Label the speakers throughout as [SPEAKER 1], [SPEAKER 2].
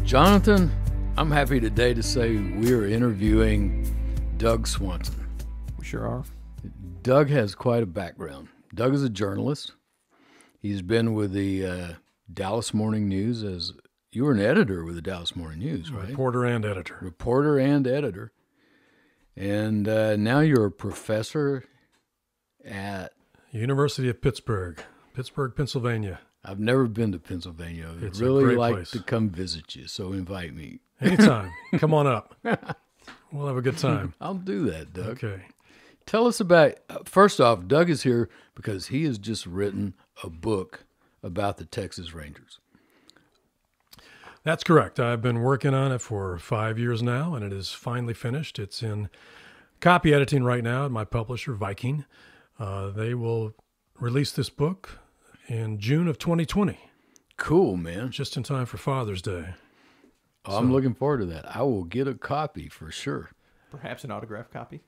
[SPEAKER 1] Jonathan, I'm happy today to say we're interviewing Doug Swanson.
[SPEAKER 2] We sure are.
[SPEAKER 1] Doug has quite a background. Doug is a journalist. He's been with the Dallas Morning News as you were an editor with the Dallas Morning News, right?
[SPEAKER 2] Reporter and editor.
[SPEAKER 1] Reporter and editor. And now you're a professor at
[SPEAKER 2] University of Pittsburgh, Pennsylvania.
[SPEAKER 1] I've never been to Pennsylvania. I'd really like to come visit you, so invite me.
[SPEAKER 2] Anytime. Come on up. We'll have a good time.
[SPEAKER 1] I'll do that, Doug.
[SPEAKER 2] Okay.
[SPEAKER 1] Tell us about, first off, Doug is here because he has just written a book about the Texas Rangers.
[SPEAKER 2] That's correct. I've been working on it for 5 years now, and it is finally finished. It's in copy editing right now at my publisher, Viking. They will release this book in June of 2020.
[SPEAKER 1] Cool, man.
[SPEAKER 2] Just in time for Father's Day.
[SPEAKER 1] Oh, I'm looking forward to that. I will get a copy for sure.
[SPEAKER 3] Perhaps an autographed copy?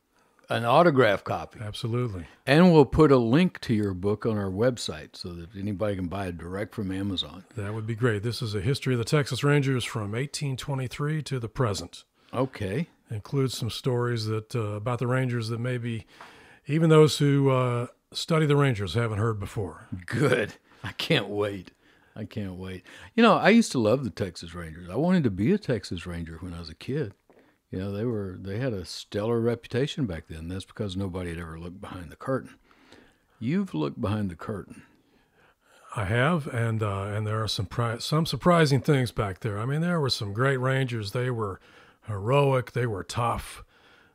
[SPEAKER 1] An autographed copy.
[SPEAKER 2] Absolutely.
[SPEAKER 1] And we'll put a link to your book on our website so that anybody can buy it direct from Amazon.
[SPEAKER 2] That would be great. This is a history of the Texas Rangers from 1823 to the present.
[SPEAKER 1] Okay.
[SPEAKER 2] It includes some stories that about the Rangers that maybe even those who study the Rangers haven't heard before.
[SPEAKER 1] Good. I can't wait. You know, I used to love the Texas Rangers. I wanted to be a Texas Ranger when I was a kid. You know, they had a stellar reputation back then. That's because nobody had ever looked behind the curtain. You've looked behind the curtain.
[SPEAKER 2] I have, and there are some surprising things back there. I mean, there were some great Rangers. They were heroic. They were tough.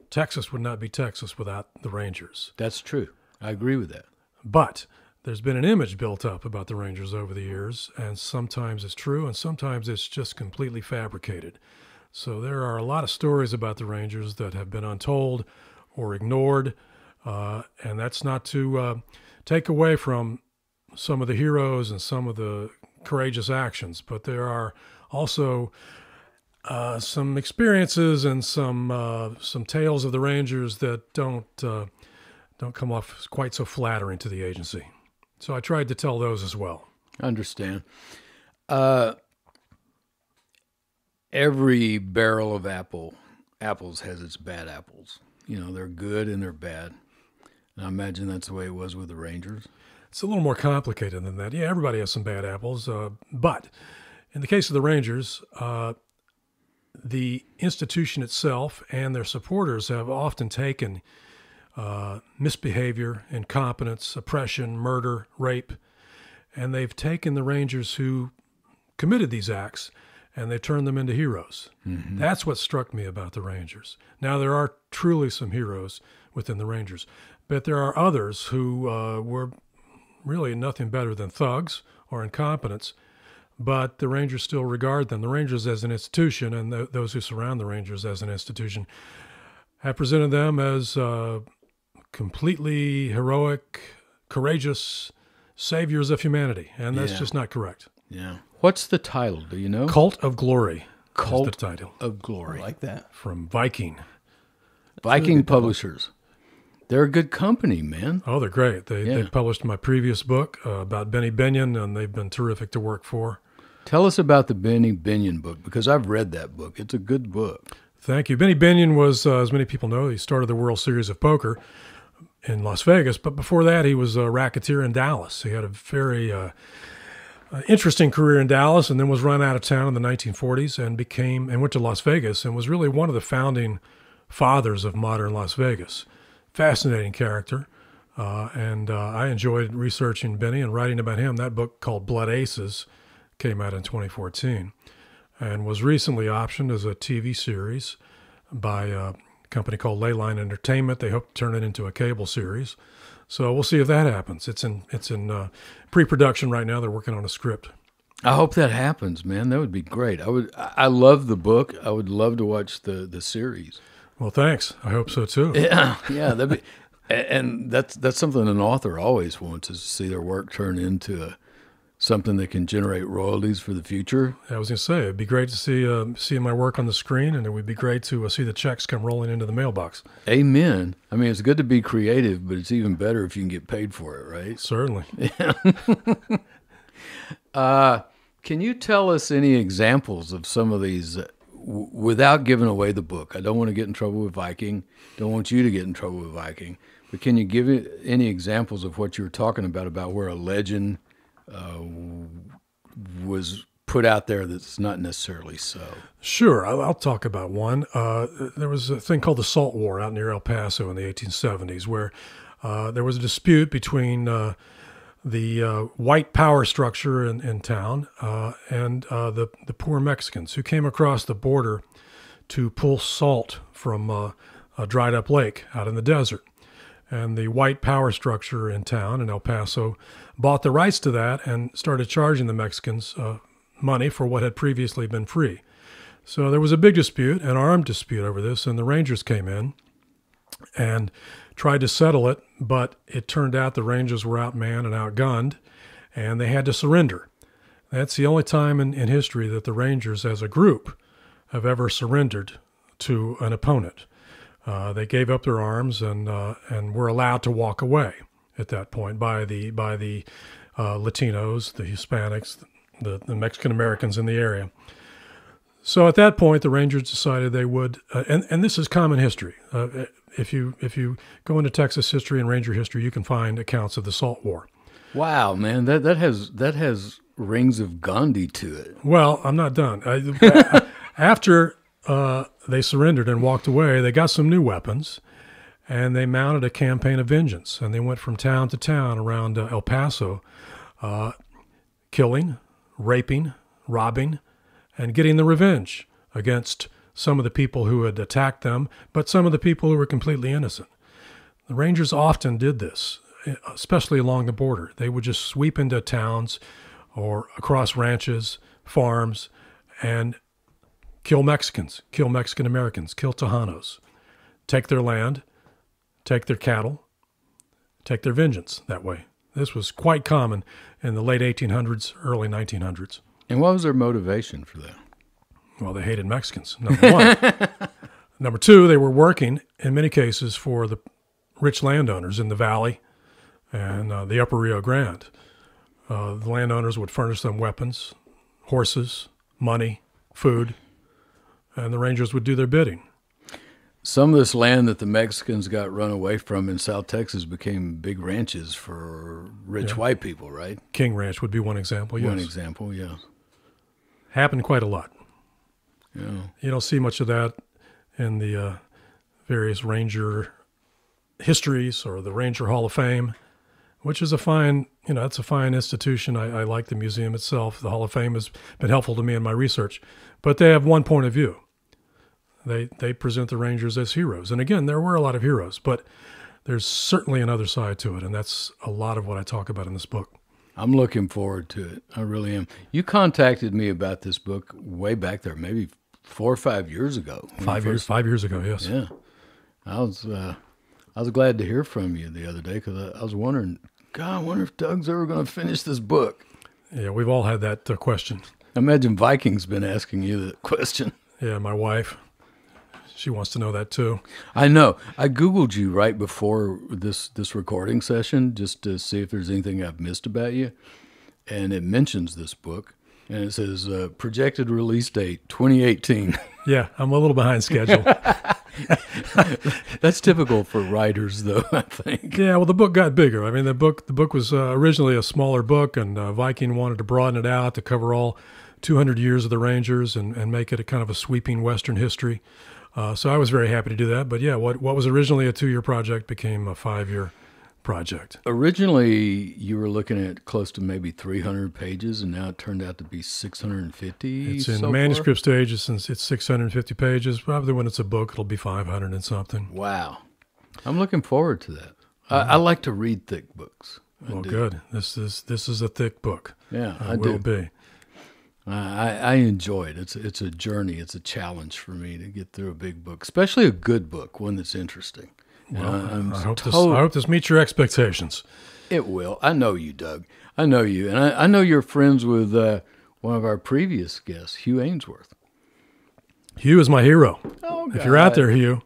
[SPEAKER 2] Texas would not be Texas without the Rangers.
[SPEAKER 1] That's true. I agree with that.
[SPEAKER 2] But there's been an image built up about the Rangers over the years, and sometimes it's true, and sometimes it's just completely fabricated. So there are a lot of stories about the Rangers that have been untold or ignored, and that's not to take away from some of the heroes and some of the courageous actions, but there are also some experiences and some tales of the Rangers that don't come off quite so flattering to the agency. So I tried to tell those as well.
[SPEAKER 1] I understand. Every barrel of apples has its bad apples. You know, they're good and they're bad. And I imagine that's the way it was with the Rangers.
[SPEAKER 2] It's a little more complicated than that. Yeah, everybody has some bad apples. But in the case of the Rangers, the institution itself and their supporters have often taken misbehavior, incompetence, oppression, murder, rape, and they've taken the Rangers who committed these acts and they turned them into heroes. Mm-hmm. That's what struck me about the Rangers. Now, there are truly some heroes within the Rangers, but there are others who were really nothing better than thugs or incompetents, but the Rangers still regard them. The Rangers as an institution and those who surround the Rangers as an institution have presented them as completely heroic, courageous saviors of humanity, and that's just not correct.
[SPEAKER 1] Yeah. What's the title? Do you know?
[SPEAKER 2] Cult of Glory.
[SPEAKER 1] Cult
[SPEAKER 2] is the title.
[SPEAKER 1] of Glory.
[SPEAKER 3] I like that.
[SPEAKER 2] From Viking.
[SPEAKER 1] Viking Publishers. They're a good company, man.
[SPEAKER 2] Oh, they're great. They published my previous book about Binion, and they've been terrific to work for.
[SPEAKER 1] Tell us about the Binion book, because I've read that book. It's a good book.
[SPEAKER 2] Thank you. Binion was, as many people know, he started the World Series of Poker in Las Vegas, but before that he was a racketeer in Dallas. He had a very interesting career in Dallas, and then was run out of town in the 1940s and went to Las Vegas and was really one of the founding fathers of modern Las Vegas. Fascinating character, and I enjoyed researching Benny and writing about him. That book called Blood Aces came out in 2014 and was recently optioned as a TV series by a company called Leyline Entertainment. They hope to turn it into a cable series. So we'll see if that happens. It's in pre-production right now. They're working on a script.
[SPEAKER 1] I hope that happens, man. That would be great. I love the book. I would love to watch the series.
[SPEAKER 2] Well, thanks. I hope so too.
[SPEAKER 1] Yeah, that'd be, and that's something an author always wants, is to see their work turn into something that can generate royalties for the future.
[SPEAKER 2] I was going to say, it'd be great to see my work on the screen, and it would be great to see the checks come rolling into the mailbox.
[SPEAKER 1] Amen. I mean, it's good to be creative, but it's even better if you can get paid for it, right?
[SPEAKER 2] Certainly.
[SPEAKER 1] Can you tell us any examples of some of these without giving away the book? I don't want to get in trouble with Viking. Don't want you to get in trouble with Viking. But can you give any examples of what you were talking about where a legend was put out there that's not necessarily so?
[SPEAKER 2] Sure, I'll talk about one. There was a thing called the Salt War out near El Paso in the 1870s, where there was a dispute between the white power structure in town and the poor Mexicans who came across the border to pull salt from a dried up lake out in the desert. And the white power structure in town in El Paso bought the rights to that and started charging the Mexicans money for what had previously been free. So there was a big dispute, an armed dispute over this, and the Rangers came in and tried to settle it, but it turned out the Rangers were outmanned and outgunned, and they had to surrender. That's the only time in history that the Rangers as a group have ever surrendered to an opponent. They gave up their arms and were allowed to walk away at that point by the Latinos, the Hispanics, the Mexican Americans in the area. So at that point, the Rangers decided they would, and this is common history. If you go into Texas history and Ranger history, you can find accounts of the Salt War.
[SPEAKER 1] Wow, man, that has rings of Gandhi to it.
[SPEAKER 2] Well, I'm not done. After they surrendered and walked away, they got some new weapons, and they mounted a campaign of vengeance. And they went from town to town around El Paso, killing, raping, robbing, and getting the revenge against some of the people who had attacked them, but some of the people who were completely innocent. The Rangers often did this, especially along the border. They would just sweep into towns or across ranches, farms, and kill Mexicans, kill Mexican Americans, kill Tejanos, take their land, take their cattle, take their vengeance that way. This was quite common in the late 1800s, early 1900s.
[SPEAKER 1] And what was their motivation for that?
[SPEAKER 2] Well, they hated Mexicans, number one. Number two, they were working, in many cases, for the rich landowners in the valley and the upper Rio Grande. The landowners would furnish them weapons, horses, money, food, and the Rangers would do their bidding.
[SPEAKER 1] Some of this land that the Mexicans got run away from in South Texas became big ranches for rich white people, right?
[SPEAKER 2] King Ranch would be one example, yes.
[SPEAKER 1] One example, yeah.
[SPEAKER 2] Happened quite a lot.
[SPEAKER 1] Yeah.
[SPEAKER 2] You don't see much of that in the various Ranger histories or the Ranger Hall of Fame, which is a fine, it's a fine institution. I like the museum itself. The Hall of Fame has been helpful to me in my research. But they have one point of view. They present the Rangers as heroes. And again, there were a lot of heroes, but there's certainly another side to it, and that's a lot of what I talk about in this book.
[SPEAKER 1] I'm looking forward to it. I really am. You contacted me about this book way back there, maybe 4 or 5 years ago.
[SPEAKER 2] 5 years. 5 years ago, yes.
[SPEAKER 1] Yeah, I was glad to hear from you the other day because I was wondering, God, I wonder if Doug's ever going to finish this book.
[SPEAKER 2] Yeah, we've all had that question.
[SPEAKER 1] I imagine Viking's been asking you that question.
[SPEAKER 2] Yeah, my wife. She wants to know that too.
[SPEAKER 1] I know. I Googled you right before this recording session just to see if there's anything I've missed about you. And it mentions this book. And it says, projected release date, 2018.
[SPEAKER 2] Yeah, I'm a little behind schedule.
[SPEAKER 1] That's typical for writers, though, I think.
[SPEAKER 2] Yeah, well, the book got bigger. I mean, the book was originally a smaller book, and Viking wanted to broaden it out to cover all 200 years of the Rangers and make it a kind of a sweeping Western history. So I was very happy to do that. But yeah, what was originally a 2-year project became a 5-year project.
[SPEAKER 1] Originally, you were looking at close to maybe 300 pages, and now it turned out to be 650.
[SPEAKER 2] It's in manuscript stages since it's 650 pages. Probably when it's a book, it'll be 500 and something.
[SPEAKER 1] Wow. I'm looking forward to that. I like to read thick books.
[SPEAKER 2] Well, good. This is a thick book.
[SPEAKER 1] Yeah, I
[SPEAKER 2] will be.
[SPEAKER 1] I enjoy it. It's a journey. It's a challenge for me to get through a big book, especially a good book, one that's interesting.
[SPEAKER 2] Well, I hope this meets your expectations.
[SPEAKER 1] It will. I know you, Doug. I know you. And I know you're friends with one of our previous guests, Hugh Ainsworth.
[SPEAKER 2] Hugh is my hero.
[SPEAKER 1] Oh, God.
[SPEAKER 2] If you're out there, Hugh,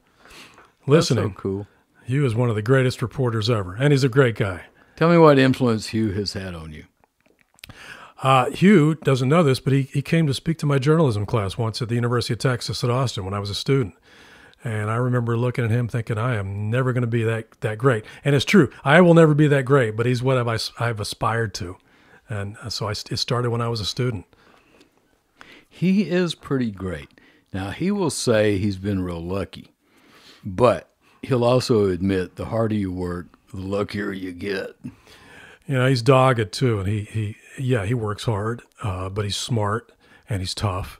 [SPEAKER 2] listening,
[SPEAKER 1] that's so cool.
[SPEAKER 2] Hugh is one of the greatest reporters ever, and he's a great guy.
[SPEAKER 1] Tell me what influence Hugh has had on you.
[SPEAKER 2] Hugh doesn't know this, but he came to speak to my journalism class once at the University of Texas at Austin when I was a student. And I remember looking at him thinking, I am never going to be that great. And it's true. I will never be that great, but he's what I've aspired to. And so it started when I was a student.
[SPEAKER 1] He is pretty great. Now, he will say he's been real lucky, but he'll also admit the harder you work, the luckier you get.
[SPEAKER 2] You know, he's dogged too, and he works hard, but he's smart and he's tough,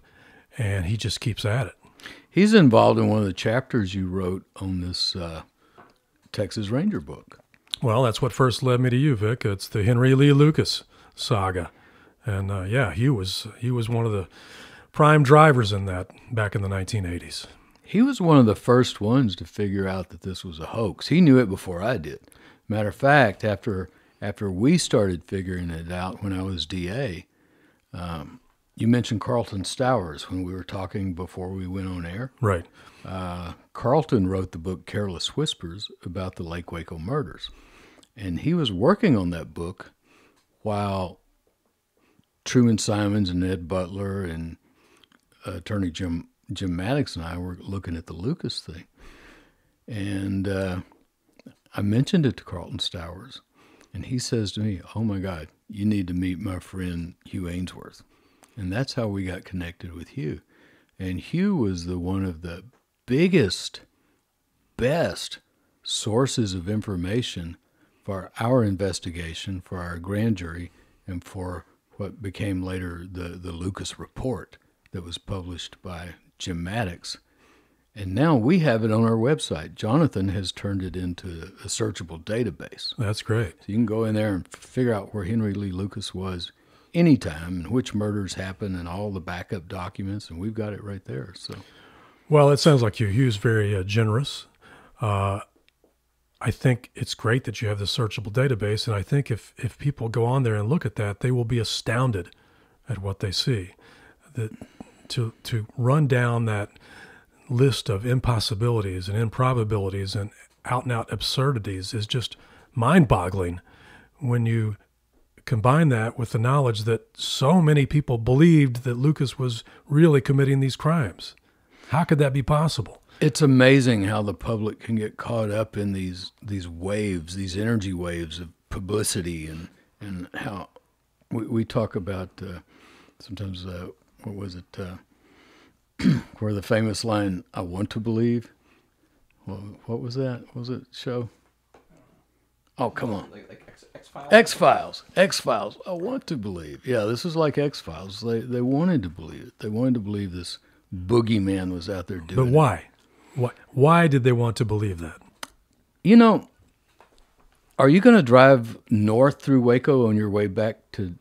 [SPEAKER 2] and he just keeps at it.
[SPEAKER 1] He's involved in one of the chapters you wrote on this Texas Ranger book.
[SPEAKER 2] Well, that's what first led me to you, Vic. It's the Henry Lee Lucas saga, and he was one of the prime drivers in that back in the 1980s.
[SPEAKER 1] He was one of the first ones to figure out that this was a hoax. He knew it before I did. Matter of fact, after we started figuring it out when I was DA, you mentioned Carlton Stowers when we were talking before we went on air.
[SPEAKER 2] Right.
[SPEAKER 1] Carlton wrote the book Careless Whispers about the Lake Waco murders. And he was working on that book while Truman Simons and Ed Butler and attorney Jim Maddox and I were looking at the Lucas thing. And I mentioned it to Carlton Stowers. And he says to me, oh, my God, you need to meet my friend Hugh Ainsworth. And that's how we got connected with Hugh. And Hugh was one of the biggest, best sources of information for our investigation, for our grand jury, and for what became later the Lucas Report that was published by Jim Maddox. And now we have it on our website. Jonathan has turned it into a searchable database.
[SPEAKER 2] That's great.
[SPEAKER 1] So you can go in there and figure out where Henry Lee Lucas was anytime and which murders happened and all the backup documents, and we've got it right there. So,
[SPEAKER 2] well, it sounds like Hugh's very generous. I think it's great that you have this searchable database, and I think if people go on there and look at that, they will be astounded at what they see. That to run down that list of impossibilities and improbabilities and out-and-out absurdities is just mind-boggling when you combine that with the knowledge that so many people believed that Lucas was really committing these crimes. How could that be possible?
[SPEAKER 1] It's amazing how the public can get caught up in these waves, these energy waves of publicity, and how we talk about sometimes, what was it, where the famous line, I want to believe. Well, what was that? What was it, show? Oh, come on.
[SPEAKER 3] Like X-Files?
[SPEAKER 1] X-Files. I want to believe. Yeah, this is like X-Files. They wanted to believe it. They wanted to believe this boogeyman was out there doing it.
[SPEAKER 2] But why? Why did they want to believe that?
[SPEAKER 1] You know, are you going to drive north through Waco on your way back to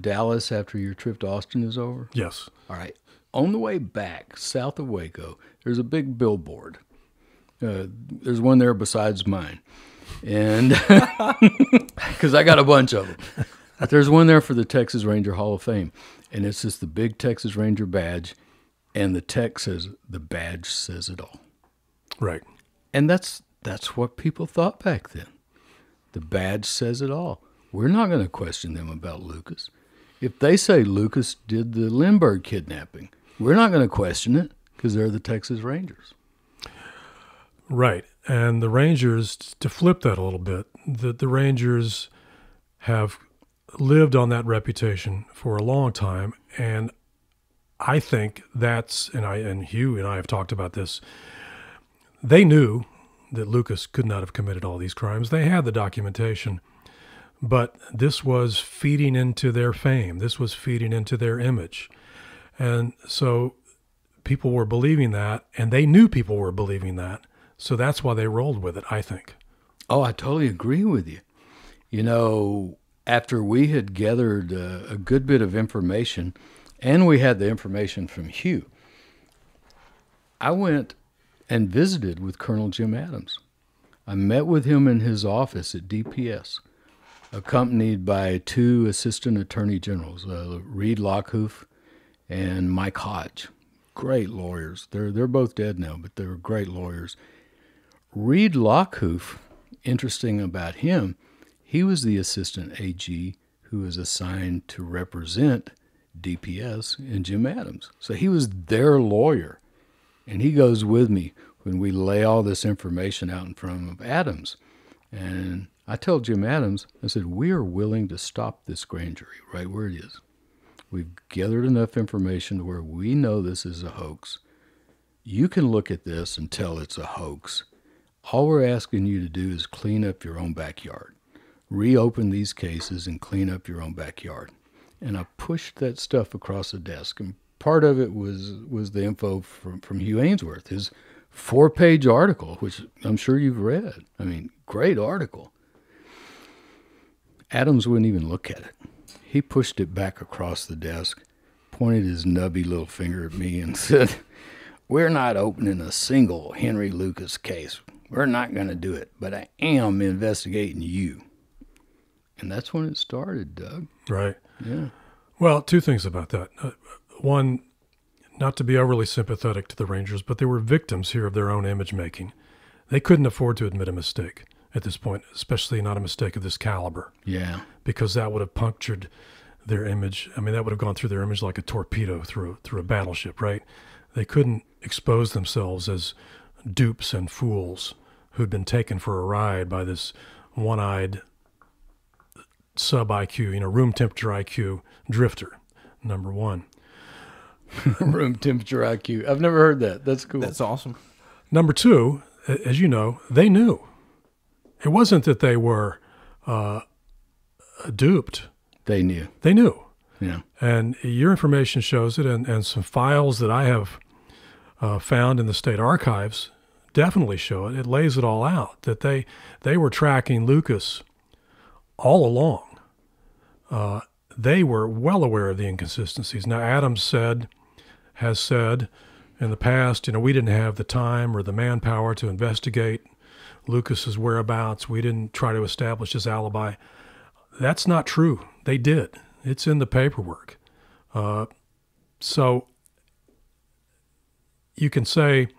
[SPEAKER 1] Dallas after your trip to Austin is over?
[SPEAKER 2] Yes.
[SPEAKER 1] All right. On the way back, south of Waco, there's a big billboard. There's one there besides mine. And because I got a bunch of them. There's one there for the Texas Ranger Hall of Fame. And it's just the big Texas Ranger badge. And the text says, the badge says it all.
[SPEAKER 2] Right.
[SPEAKER 1] And that's what people thought back then. The badge says it all. We're not going to question them about Lucas. If they say Lucas did the Lindbergh kidnapping, we're not going to question it because they're the Texas Rangers.
[SPEAKER 2] Right. And the Rangers, to flip that a little bit, the Rangers have lived on that reputation for a long time. And I think and Hugh and I have talked about this, they knew that Lucas could not have committed all these crimes. They had the documentation. But this was feeding into their fame. This was feeding into their image. And so people were believing that, and they knew people were believing that. So that's why they rolled with it, I think.
[SPEAKER 1] Oh, I totally agree with you. You know, after we had gathered a good bit of information, and we had the information from Hugh, I went and visited with Colonel Jim Adams. I met with him in his office at DPS, accompanied by 2 assistant attorney generals, Reed Lockhoof and Mike Hodge. Great lawyers. They're both dead now, but they were great lawyers. Reed Lockhoof, interesting about him, he was the assistant AG who was assigned to represent DPS and Jim Adams. So he was their lawyer. And he goes with me when we lay all this information out in front of Adams. And I tell Jim Adams, I said, we are willing to stop this grand jury right where it is. We've gathered enough information to where we know this is a hoax. You can look at this and tell it's a hoax. All we're asking you to do is clean up your own backyard. Reopen these cases and clean up your own backyard. And I pushed that stuff across the desk. And part of it was the info from Hugh Ainsworth, his 4-page article, which I'm sure you've read. I mean, great article. Adams wouldn't even look at it. He pushed it back across the desk, pointed his nubby little finger at me and said, we're not opening a single Henry Lucas case. We're not going to do it, but I am investigating you. And that's when it started, Doug.
[SPEAKER 2] Right.
[SPEAKER 1] Yeah.
[SPEAKER 2] Well, 2 things about that. One, not to be overly sympathetic to the Rangers, but they were victims here of their own image making. They couldn't afford to admit a mistake at this point, especially not a mistake of this caliber.
[SPEAKER 1] Yeah.
[SPEAKER 2] Because that would have punctured their image. I mean, that would have gone through their image like a torpedo through a battleship, right? They couldn't expose themselves as dupes and fools who'd been taken for a ride by this one-eyed sub-IQ, room temperature IQ drifter, number one.
[SPEAKER 1] Room temperature IQ. I've never heard that. That's cool.
[SPEAKER 3] That's awesome.
[SPEAKER 2] Number 2, as you know, they knew. It wasn't that they were duped.
[SPEAKER 1] They knew.
[SPEAKER 2] They knew.
[SPEAKER 1] Yeah.
[SPEAKER 2] And your information shows it, and some files that I have found in the state archives definitely show it. It lays it all out, that they were tracking Lucas all along. They were well aware of the inconsistencies. Now, Adams has said in the past, we didn't have the time or the manpower to investigate Lucas's whereabouts. We didn't try to establish his alibi. That's not true. They did. It's in the paperwork. So you can say,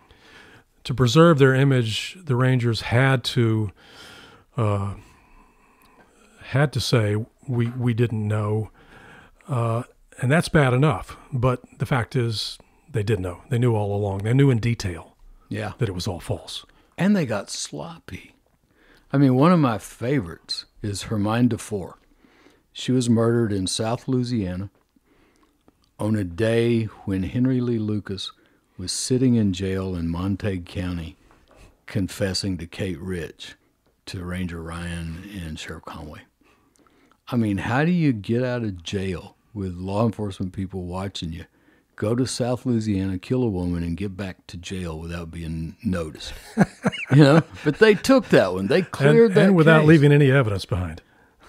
[SPEAKER 2] to preserve their image, the Rangers had to say we didn't know, and that's bad enough. But the fact is, they did know. They knew all along. They knew in detail.
[SPEAKER 1] Yeah.
[SPEAKER 2] That it was all false.
[SPEAKER 1] And they got sloppy. I mean, one of my favorites is Hermine DeFore. She was murdered in South Louisiana on a day when Henry Lee Lucas was sitting in jail in Montague County confessing to Kate Rich, to Ranger Ryan and Sheriff Conway. I mean, how do you get out of jail with law enforcement people watching you, go to South Louisiana, kill a woman, and get back to jail without being noticed? But they took that one. They cleared that
[SPEAKER 2] and without
[SPEAKER 1] case.
[SPEAKER 2] leaving any evidence behind.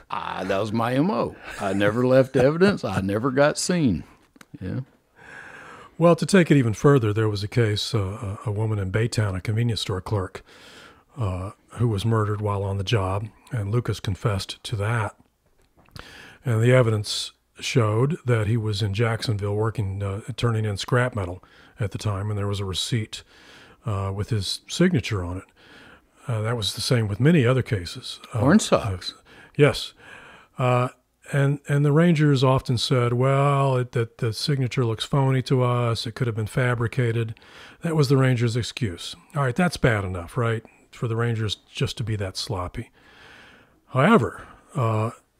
[SPEAKER 1] That was my MO. I never left evidence. I never got seen. Yeah.
[SPEAKER 2] Well, to take it even further, there was a case, a woman in Baytown, a convenience store clerk, who was murdered while on the job, and Lucas confessed to that. And the evidence showed that he was in Jacksonville working, turning in scrap metal at the time, and there was a receipt with his signature on it. That was the same with many other cases.
[SPEAKER 1] Orange socks.
[SPEAKER 2] Yes. And the Rangers often said, well, that the signature looks phony to us. It could have been fabricated. That was the Rangers' excuse. All right, that's bad enough, right, for the Rangers just to be that sloppy. However,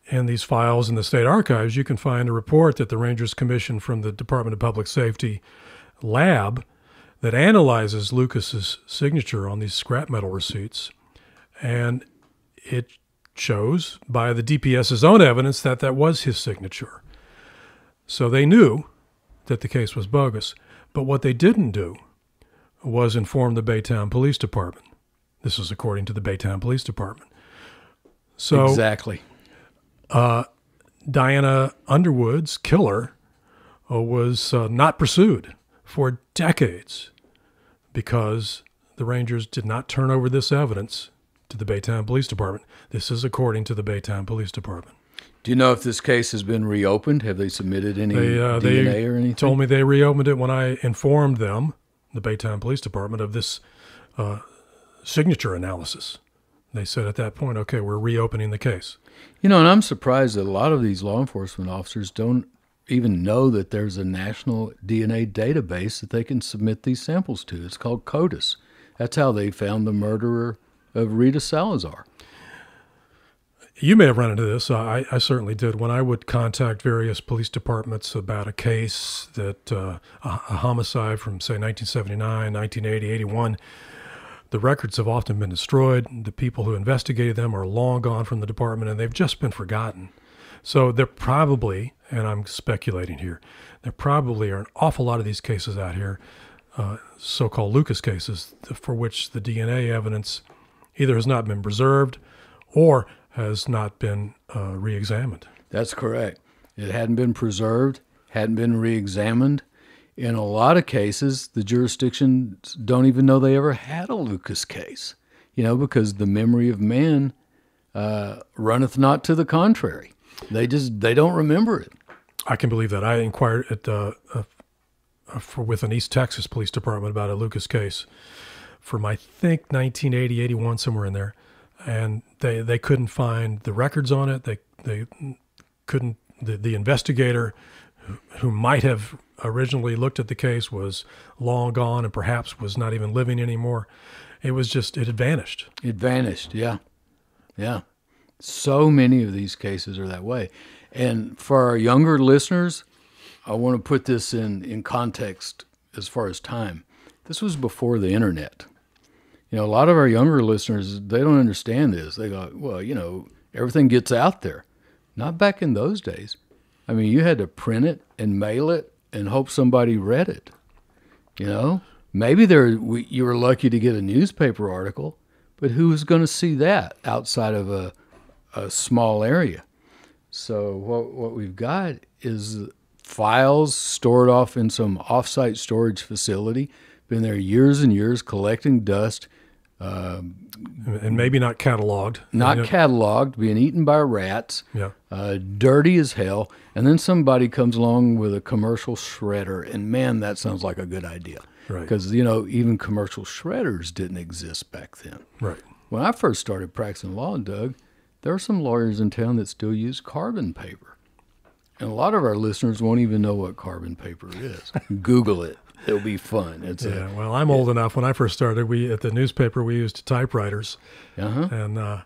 [SPEAKER 2] in these files in the state archives, you can find a report that the Rangers commissioned from the Department of Public Safety lab that analyzes Lucas's signature on these scrap metal receipts, and it shows by the DPS's own evidence that that was his signature. So they knew that the case was bogus, but what they didn't do was inform the Baytown Police Department. This is according to the Baytown Police Department. So
[SPEAKER 1] Exactly.
[SPEAKER 2] Diana Underwood's killer was not pursued for decades because the Rangers did not turn over this evidence to the Baytown Police Department. This is according to the Baytown Police Department.
[SPEAKER 1] Do you know if this case has been reopened? Have they submitted any DNA or anything?
[SPEAKER 2] They told me they reopened it when I informed them, the Baytown Police Department, of this signature analysis. They said at that point, okay, we're reopening the case.
[SPEAKER 1] You know, and I'm surprised that a lot of these law enforcement officers don't even know that there's a national DNA database that they can submit these samples to. It's called CODIS. That's how they found the murderer of Rita Salazar.
[SPEAKER 2] You may have run into this. I certainly did. When I would contact various police departments about a case that a homicide from, say, 1979, 1980, 81, the records have often been destroyed. The people who investigated them are long gone from the department, and they've just been forgotten. So there probably, and I'm speculating here, there probably are an awful lot of these cases out here, so-called Lucas cases, for which the DNA evidence either has not been preserved or has not been re-examined.
[SPEAKER 1] That's correct. It hadn't been preserved, hadn't been re-examined. In a lot of cases, the jurisdictions don't even know they ever had a Lucas case, you know, because the memory of man runneth not to the contrary. They don't remember it.
[SPEAKER 2] I can believe that. I inquired with an East Texas police department about a Lucas case from, I think, 1980, 81, somewhere in there. And they couldn't find the records on it. They couldn't. The investigator who might have originally looked at the case was long gone and perhaps was not even living anymore. It had vanished. It vanished,
[SPEAKER 1] yeah. Yeah. So many of these cases are that way. And for our younger listeners, I want to put this in context as far as time. This was before the internet. You know, a lot of our younger listeners, they don't understand this. They go, well, you know, everything gets out there. Not back in those days. I mean, you had to print it and mail it and hope somebody read it. You know, maybe you were lucky to get a newspaper article, but who was going to see that outside of a small area? So what we've got is files stored off in some off-site storage facility, been there years and years collecting dust.
[SPEAKER 2] And maybe not cataloged.
[SPEAKER 1] Cataloged, being eaten by rats,
[SPEAKER 2] yeah.
[SPEAKER 1] Dirty as hell. And then somebody comes along with a commercial shredder, and man, that sounds like a good idea.
[SPEAKER 2] Right.
[SPEAKER 1] Because, you know, even commercial shredders didn't exist back then.
[SPEAKER 2] Right.
[SPEAKER 1] When I first started practicing law, Doug, there are some lawyers in town that still use carbon paper. And a lot of our listeners won't even know what carbon paper is. Google it. It'll be fun.
[SPEAKER 2] Well, I'm old enough. When I first started, at the newspaper, we used typewriters.
[SPEAKER 1] Uh-huh.
[SPEAKER 2] And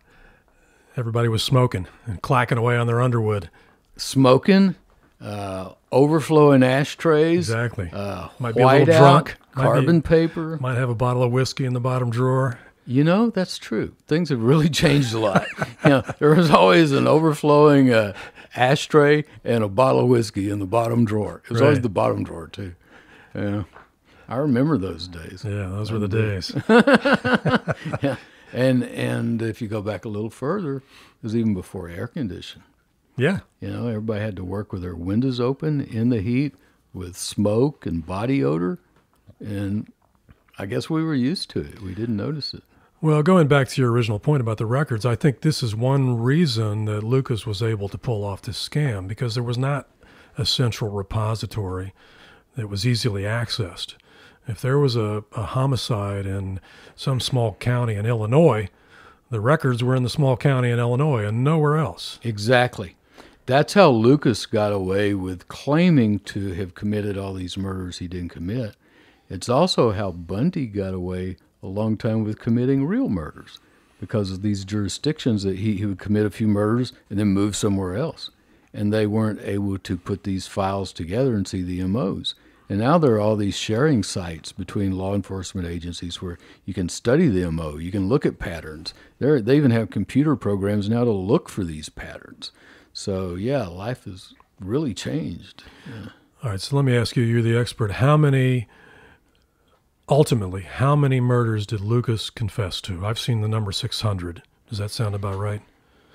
[SPEAKER 2] everybody was smoking and clacking away on their underwood.
[SPEAKER 1] Smoking, overflowing ashtrays.
[SPEAKER 2] Exactly.
[SPEAKER 1] Might be a little drunk. Carbon paper.
[SPEAKER 2] Might have a bottle of whiskey in the bottom drawer.
[SPEAKER 1] You know, that's true. Things have really changed a lot. You know, there was always an overflowing ashtray and a bottle of whiskey in the bottom drawer. It was always the bottom drawer, too. Yeah, I remember those days.
[SPEAKER 2] Yeah, those were the days.
[SPEAKER 1] Yeah, and if you go back a little further, it was even before air conditioning.
[SPEAKER 2] Yeah.
[SPEAKER 1] You know, everybody had to work with their windows open in the heat with smoke and body odor, and I guess we were used to it. We didn't notice it.
[SPEAKER 2] Well, going back to your original point about the records, I think this is one reason that Lucas was able to pull off this scam, because there was not a central repository that was easily accessed. If there was a homicide in some small county in Illinois, the records were in the small county in Illinois and nowhere else.
[SPEAKER 1] Exactly. That's how Lucas got away with claiming to have committed all these murders he didn't commit. It's also how Bundy got away a long time with committing real murders, because of these jurisdictions that he would commit a few murders and then move somewhere else. And they weren't able to put these files together and see the MOs. And now there are all these sharing sites between law enforcement agencies where you can study the MO, you can look at patterns. They even have computer programs now to look for these patterns. So, yeah, life has really changed. Yeah.
[SPEAKER 2] All right, so let me ask you, you're the expert. Ultimately, how many murders did Lucas confess to? I've seen the number 600. Does that sound about right?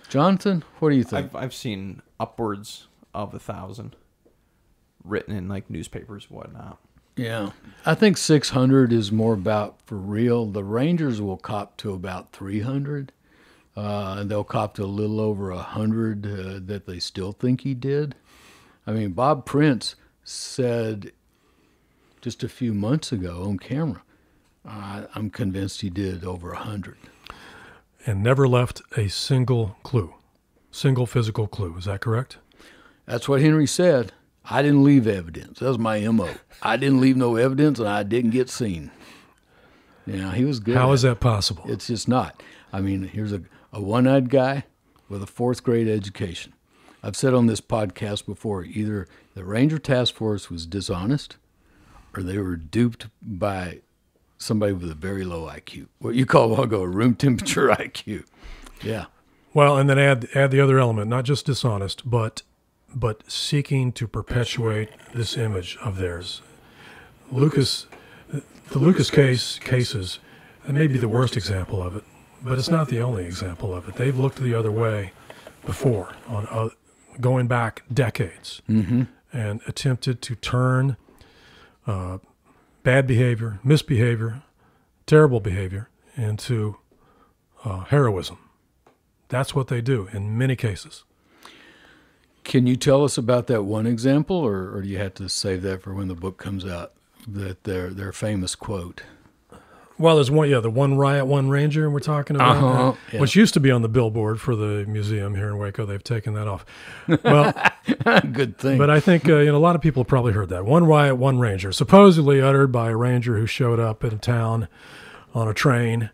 [SPEAKER 1] Jonathan, what do you think?
[SPEAKER 3] I've seen upwards of 1,000 written in like newspapers and whatnot.
[SPEAKER 1] Yeah, I think 600 is more about for real. The Rangers will cop to about 300. They'll cop to a little over 100 that they still think he did. I mean, Bob Prince said just a few months ago on camera, I'm convinced he did over 100.
[SPEAKER 2] And never left a single clue, single physical clue. Is that correct?
[SPEAKER 1] That's what Henry said. I didn't leave evidence. That was my MO. I didn't leave no evidence, and I didn't get seen. He was good.
[SPEAKER 2] How is that possible?
[SPEAKER 1] It's just not. I mean, here's a one-eyed guy with a fourth grade education. I've said on this podcast before, either the Ranger Task Force was dishonest or they were duped by somebody with a very low IQ. What you call a room temperature IQ. Yeah.
[SPEAKER 2] Well, and then add the other element, not just dishonest, but seeking to perpetuate this image of theirs. The Lucas cases, and maybe the worst example of it, but it's not the only example of it. They've looked the other way before, on going back decades, and attempted to turn bad behavior, misbehavior, terrible behavior into heroism. That's what they do in many cases.
[SPEAKER 1] Can you tell us about that one example, or do you have to save that for when the book comes out? That their famous quote.
[SPEAKER 2] Well, there's one, the One Riot, One Ranger we're talking about,
[SPEAKER 1] Yeah.
[SPEAKER 2] which used to be on the billboard for the museum here in Waco. They've taken that off. Well,
[SPEAKER 1] good thing.
[SPEAKER 2] but I think a lot of people have probably heard that. One Riot, One Ranger, supposedly uttered by a ranger who showed up in a town on a train,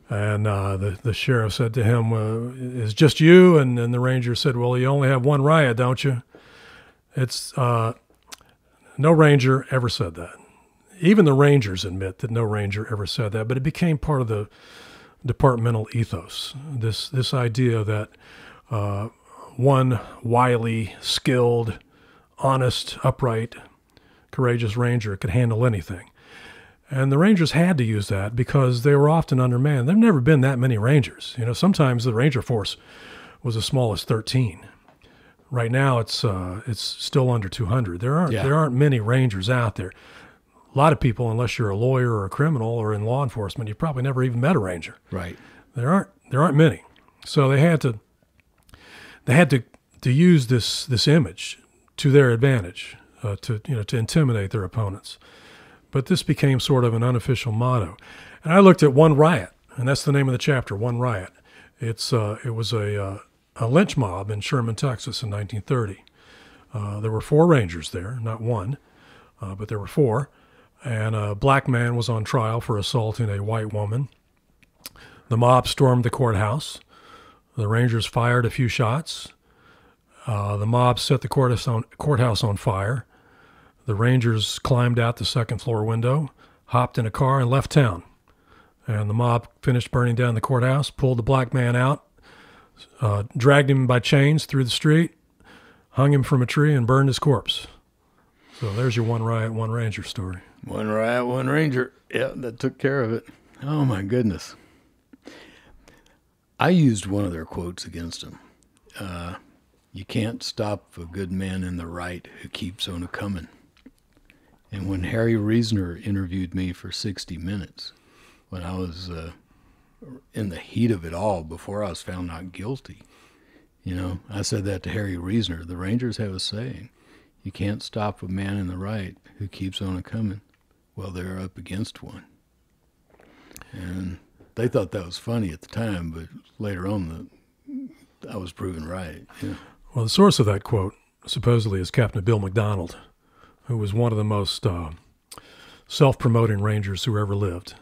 [SPEAKER 2] and the sheriff said to him, "Is just you?" And then the ranger said, "Well, you only have one riot, don't you?" It's no ranger ever said that. Even the Rangers admit that no Ranger ever said that, but it became part of the departmental ethos. This idea that one wily, skilled, honest, upright, courageous Ranger could handle anything. And the Rangers had to use that because they were often undermanned. There have never been that many Rangers. Sometimes the Ranger force was as small as 13. Right now, it's still under 200. There aren't many Rangers out there. A lot of people, unless you're a lawyer or a criminal or in law enforcement, you've probably never even met a ranger.
[SPEAKER 1] Right.
[SPEAKER 2] There aren't many. So they had to use this image to their advantage, to intimidate their opponents. But this became sort of an unofficial motto. And I looked at One Riot, and that's the name of the chapter, One Riot. It was a lynch mob in Sherman, Texas in 1930. There were 4 Rangers there, not one, but there were 4. And a black man was on trial for assaulting a white woman. The mob stormed the courthouse. The Rangers fired a few shots. The mob set the courthouse on fire. The Rangers climbed out the second-floor window, hopped in a car, and left town. And the mob finished burning down the courthouse, pulled the black man out, dragged him by chains through the street, hung him from a tree, and burned his corpse. So there's your One Riot, One Ranger story.
[SPEAKER 1] One Riot, One Ranger. Yeah, that took care of it. Oh, my goodness. I used one of their quotes against him. You can't stop a good man in the right who keeps on a-coming. And when Harry Reasoner interviewed me for 60 Minutes, when I was in the heat of it all, before I was found not guilty, I said that to Harry Reasoner. The Rangers have a saying, you can't stop a man in the right who keeps on a-coming. Well, they're up against one. And they thought that was funny at the time, but later on I was proven right. Yeah.
[SPEAKER 2] Well, the source of that quote supposedly is Captain Bill McDonald, who was one of the most self-promoting Rangers who ever lived.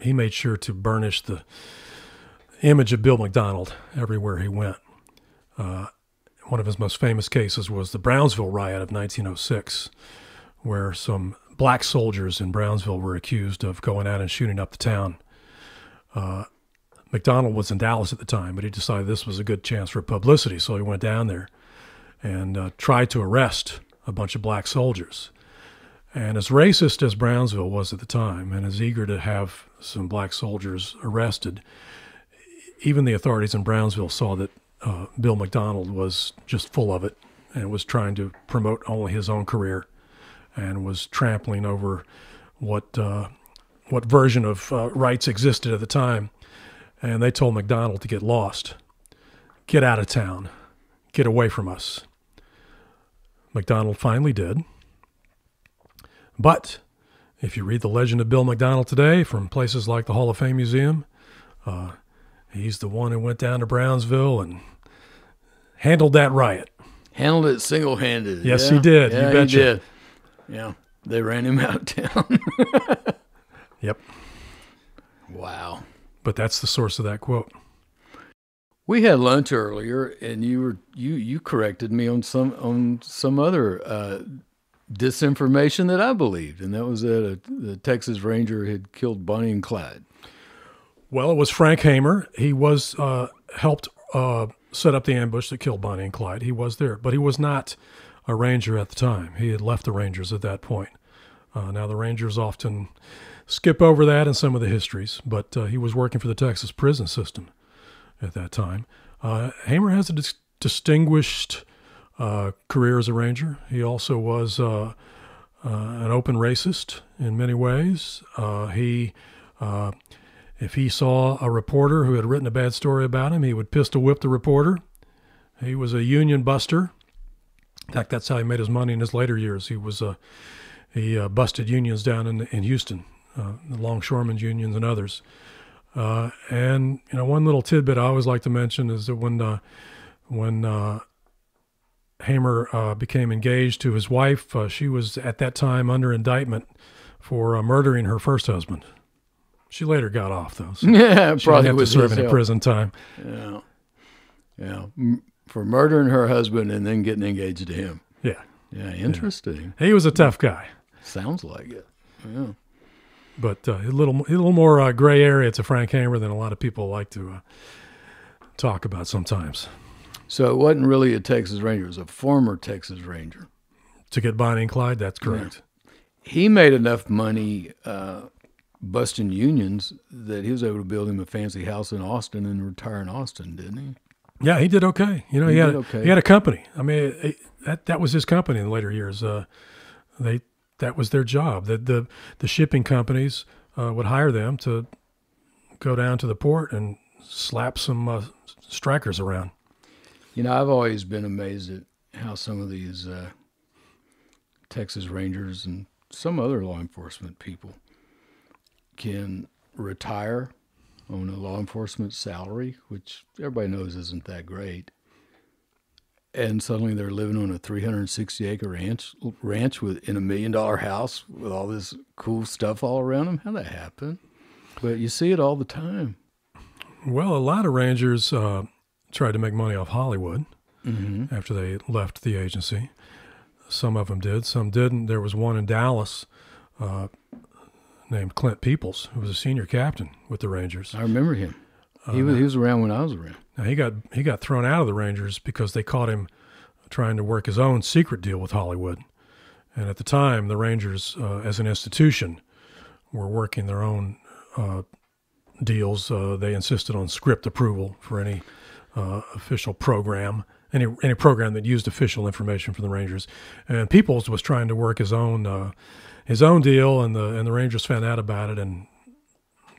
[SPEAKER 2] He made sure to burnish the image of Bill McDonald everywhere he went. One of his most famous cases was the Brownsville Riot of 1906, where some black soldiers in Brownsville were accused of going out and shooting up the town. McDonald was in Dallas at the time, but he decided this was a good chance for publicity, so he went down there and tried to arrest a bunch of black soldiers. And as racist as Brownsville was at the time, and as eager to have some black soldiers arrested, even the authorities in Brownsville saw that Bill McDonald was just full of it and was trying to promote only his own career and was trampling over what version of rights existed at the time. and they told McDonald to get lost, get out of town, get away from us. McDonald finally did. But if you read the legend of Bill McDonald today from places like the Hall of Fame Museum, he's the one who went down to Brownsville and handled that riot.
[SPEAKER 1] Handled it single-handed.
[SPEAKER 2] Yes, he did.
[SPEAKER 1] Yeah,
[SPEAKER 2] you betcha.
[SPEAKER 1] he did. Yeah, they ran him out of town.
[SPEAKER 2] Yep.
[SPEAKER 1] Wow.
[SPEAKER 2] But that's the source of that quote.
[SPEAKER 1] We had lunch earlier, and you corrected me on some other disinformation that I believed, and that was that the Texas Ranger had killed Bonnie and Clyde.
[SPEAKER 2] Well, it was Frank Hamer. He was helped set up the ambush that killed Bonnie and Clyde. He was there, but he was not a Ranger at the time. He had left the Rangers at that point. Now, the Rangers often skip over that in some of the histories, but he was working for the Texas prison system at that time. Hamer has a distinguished career as a Ranger. He also was an open racist in many ways. If he saw a reporter who had written a bad story about him, he would pistol whip the reporter. He was a union buster. In fact, that's how he made his money in his later years. He busted unions down in Houston, the longshoremen's unions and others. And one little tidbit I always like to mention is that when Hamer became engaged to his wife, she was at that time under indictment for murdering her first husband. She later got off, though. So
[SPEAKER 1] Yeah,
[SPEAKER 2] she
[SPEAKER 1] probably
[SPEAKER 2] didn't have
[SPEAKER 1] with
[SPEAKER 2] to serve
[SPEAKER 1] his
[SPEAKER 2] any
[SPEAKER 1] help.
[SPEAKER 2] prison time.
[SPEAKER 1] Yeah. For murdering her husband and then getting engaged to him.
[SPEAKER 2] Yeah.
[SPEAKER 1] Yeah, interesting.
[SPEAKER 2] He was a tough guy.
[SPEAKER 1] Sounds like it. Yeah.
[SPEAKER 2] But a little more gray area to Frank Hamer than a lot of people like to talk about sometimes.
[SPEAKER 1] So it wasn't really a Texas Ranger. It was a former Texas Ranger.
[SPEAKER 2] To get Bonnie and Clyde, that's correct.
[SPEAKER 1] He made enough money busting unions that he was able to build him a fancy house in Austin and retire in Austin, didn't he?
[SPEAKER 2] Yeah, he did okay. He had a company. I mean, that was his company in the later years. That was their job. The shipping companies would hire them to go down to the port and slap some strikers around.
[SPEAKER 1] I've always been amazed at how some of these Texas Rangers and some other law enforcement people can retire on a law enforcement salary, which everybody knows isn't that great. And suddenly they're living on a 360-acre ranch in $1 million house with all this cool stuff all around them. How'd that happen? But you see it all the time.
[SPEAKER 2] Well, a lot of Rangers tried to make money off Hollywood after they left the agency. Some of them did, some didn't. There was one in Dallas named Clint Peoples, who was a senior captain with the Rangers.
[SPEAKER 1] I remember him. He was around when I was around.
[SPEAKER 2] Now, he got thrown out of the Rangers because they caught him trying to work his own secret deal with Hollywood. And at the time, the Rangers, as an institution, were working their own deals. They insisted on script approval for any official program, any program that used official information from the Rangers. And Peoples was trying to work his own deal, and the Rangers found out about it and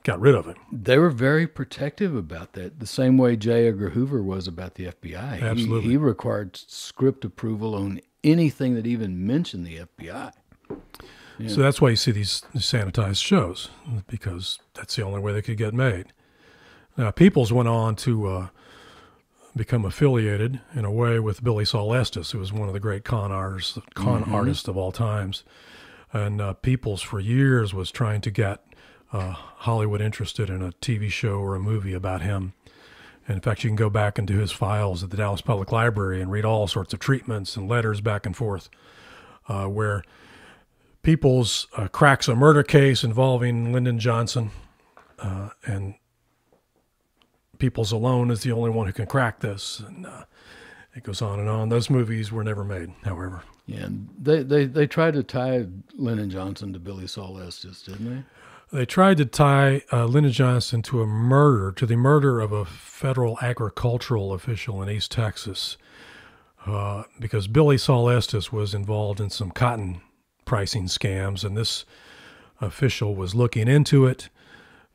[SPEAKER 2] got rid of him.
[SPEAKER 1] They were very protective about that, the same way J. Edgar Hoover was about the FBI.
[SPEAKER 2] Absolutely.
[SPEAKER 1] He required script approval on anything that even mentioned the FBI. Yeah.
[SPEAKER 2] So that's why you see these sanitized shows, because that's the only way they could get made. Now, Peoples went on to become affiliated in a way with Billy Saul Estes, who was one of the great con artists of all times. And Peoples, for years, was trying to get Hollywood interested in a TV show or a movie about him. And in fact, you can go back into his files at the Dallas Public Library and read all sorts of treatments and letters back and forth where Peoples cracks a murder case involving Lyndon Johnson, and Peoples alone is the only one who can crack this. And it goes on and on. Those movies were never made, however.
[SPEAKER 1] Yeah, and they tried to tie Lyndon Johnson to Billy Saul Estes, didn't they?
[SPEAKER 2] They tried to tie Lyndon Johnson to the murder of a federal agricultural official in East Texas, because Billy Saul Estes was involved in some cotton pricing scams, and this official was looking into it.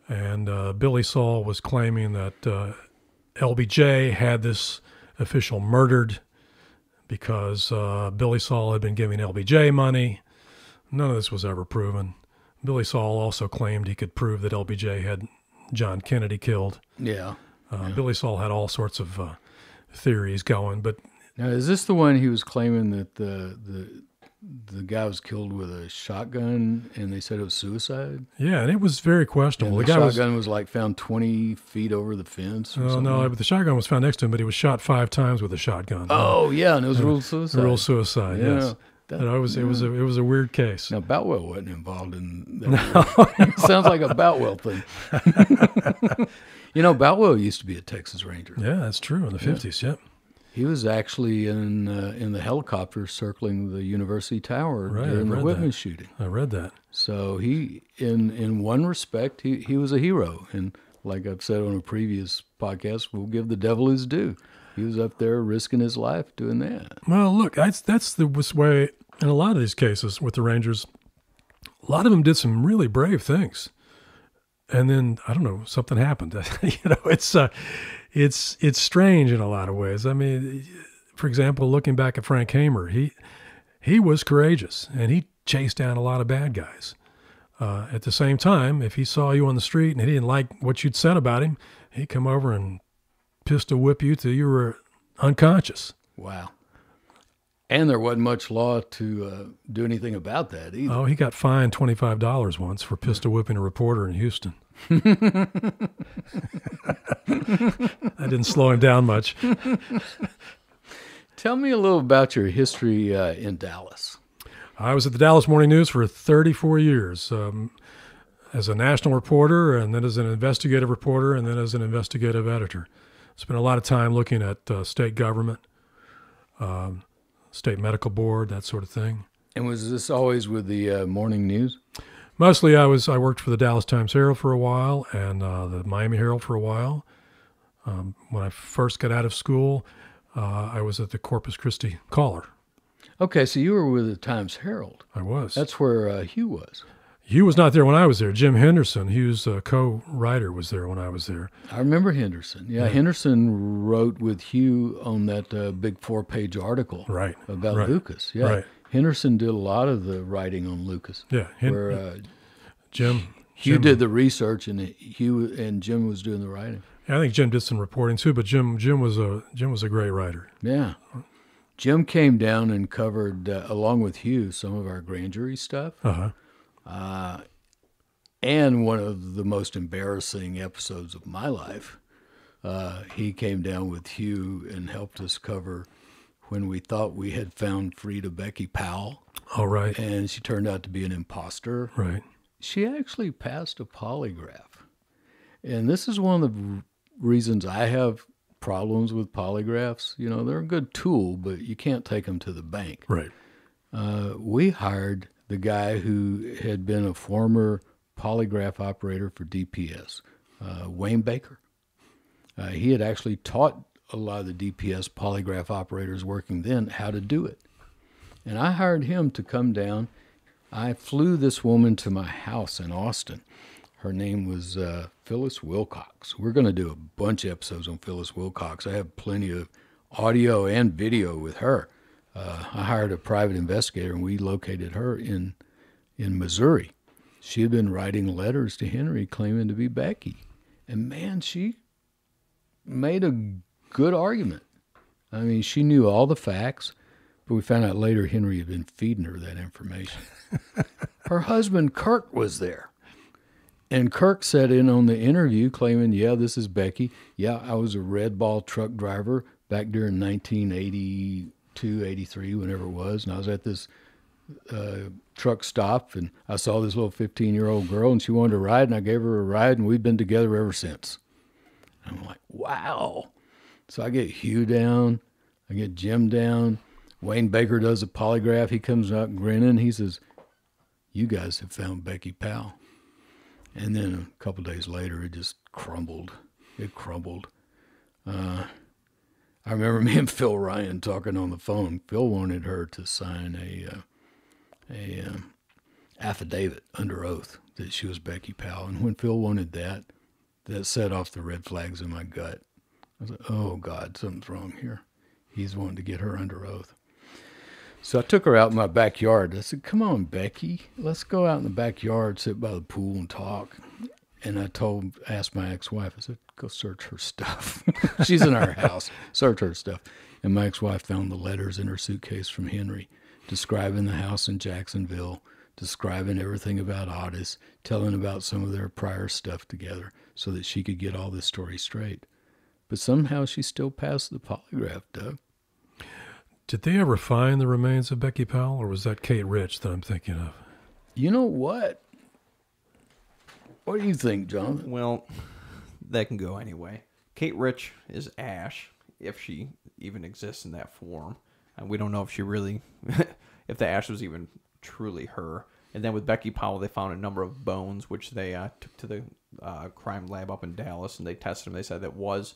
[SPEAKER 2] And Billy Saul was claiming that LBJ had this official murdered because Billy Saul had been giving LBJ money. None of this was ever proven. Billy Saul also claimed he could prove that LBJ had John Kennedy killed.
[SPEAKER 1] Yeah.
[SPEAKER 2] Billy Saul had all sorts of theories going, but
[SPEAKER 1] Now, is this the one he was claiming that the guy was killed with a shotgun, and they said it was suicide?
[SPEAKER 2] yeah, and it was very questionable.
[SPEAKER 1] And the shotgun was like found 20 feet over the fence. Or something?
[SPEAKER 2] No, but the shotgun was found next to him, but he was shot 5 times with a shotgun.
[SPEAKER 1] Oh, yeah, and it was ruled suicide.
[SPEAKER 2] Rule suicide,
[SPEAKER 1] Yeah.
[SPEAKER 2] yes. It was a weird case.
[SPEAKER 1] Now, Boutwell wasn't involved in that. No. Sounds like a Boutwell thing. Boutwell used to be a Texas Ranger.
[SPEAKER 2] Yeah, that's true, in the 50s, yep.
[SPEAKER 1] He was actually in the helicopter circling the University Tower during the Whitman shooting.
[SPEAKER 2] I read that.
[SPEAKER 1] So he, in one respect, he was a hero. And like I've said on a previous podcast, we'll give the devil his due. He was up there risking his life doing that.
[SPEAKER 2] Well, look, that's the way in a lot of these cases with the Rangers. A lot of them did some really brave things, and then I don't know, something happened. It's strange in a lot of ways. I mean, for example, looking back at Frank Hamer, he was courageous and he chased down a lot of bad guys. At the same time, if he saw you on the street and he didn't like what you'd said about him, he'd come over and pistol whip you till you were unconscious.
[SPEAKER 1] Wow. And there wasn't much law to do anything about that either.
[SPEAKER 2] Oh, he got fined $25 once for pistol whipping a reporter in Houston. That didn't slow him down much.
[SPEAKER 1] Tell me a little about your history in Dallas.
[SPEAKER 2] I was at the Dallas Morning News for 34 years as a national reporter, and then as an investigative reporter, and then as an investigative editor. Spent a lot of time looking at state government, state medical board, that sort of thing. And
[SPEAKER 1] was this always with the morning news?
[SPEAKER 2] Mostly I worked for the Dallas Times-Herald for a while and the Miami Herald for a while. When I first got out of school, I was at the Corpus Christi Caller.
[SPEAKER 1] Okay, so you were with the Times-Herald.
[SPEAKER 2] I was.
[SPEAKER 1] That's where Hugh was.
[SPEAKER 2] Hugh was not there when I was there. Jim Henderson, Hugh's co-writer, was there when I was there.
[SPEAKER 1] I remember Henderson. Yeah, Henderson wrote with Hugh on that big 4-page article about Lucas. Yeah, right. Henderson did a lot of the writing on Lucas.
[SPEAKER 2] Yeah,
[SPEAKER 1] where
[SPEAKER 2] Jim
[SPEAKER 1] did the research and Hugh and Jim was doing the writing.
[SPEAKER 2] Yeah, I think Jim did some reporting too, but Jim was a great writer.
[SPEAKER 1] Yeah. Jim came down and covered, along with Hugh, some of our grand jury stuff. And one of the most embarrassing episodes of my life, he came down with Hugh and helped us cover when we thought we had found Frida Becky Powell.
[SPEAKER 2] Oh, right.
[SPEAKER 1] And she turned out to be an imposter.
[SPEAKER 2] Right.
[SPEAKER 1] She actually passed a polygraph. And this is one of the reasons I have problems with polygraphs. You know, they're a good tool, but you can't take them to the bank.
[SPEAKER 2] Right.
[SPEAKER 1] We hired the guy who had been a former polygraph operator for DPS, Wayne Baker. He had actually taught a lot of the DPS polygraph operators working then how to do it. And I hired him to come down. I flew this woman to my house in Austin. Her name was Phyllis Wilcox. We're going to do a bunch of episodes on Phyllis Wilcox. I have plenty of audio and video with her. I hired a private investigator, and we located her in Missouri. She had been writing letters to Henry claiming to be Becky. And, man, she made a good argument. I mean, she knew all the facts, but we found out later Henry had been feeding her that information. Her husband, Kirk, was there. And Kirk sat in on the interview claiming, yeah, this is Becky. Yeah, I was a Red Ball truck driver back during 1982, 83, whenever it was. And I was at this truck stop, and I saw this little 15-year-old girl, and she wanted to ride, and I gave her a ride, and we've been together ever since. And I'm like, wow. So I get Hugh down. I get Jim down. Wayne Baker does a polygraph. He comes out grinning. He says, you guys have found Becky Powell. And then a couple days later, it just crumbled. It crumbled. I remember me and Phil Ryan talking on the phone. Phil wanted her to sign affidavit under oath that she was Becky Powell. And when Phil wanted that set off the red flags in my gut. I was like, oh, God, something's wrong here. He's wanting to get her under oath. So I took her out in my backyard. I said, come on, Becky, let's go out in the backyard, sit by the pool and talk. And I asked my ex-wife, I said, go search her stuff. She's in our house. Search her stuff. And my ex-wife found the letters in her suitcase from Henry, describing the house in Jacksonville, describing everything about Otis, telling about some of their prior stuff together so that she could get all this story straight. But somehow she still passed the polygraph, Doug.
[SPEAKER 2] Did they ever find the remains of Becky Powell, or was that Kate Rich that I'm thinking of?
[SPEAKER 1] You know what? What do you think, Jonathan?
[SPEAKER 3] Well, that can go anyway. Kate Rich is Ash, if she even exists in that form. And we don't know if she really, if the Ash was even truly her. And then with Becky Powell, they found a number of bones, which they took to the crime lab up in Dallas, and they tested them. They said that was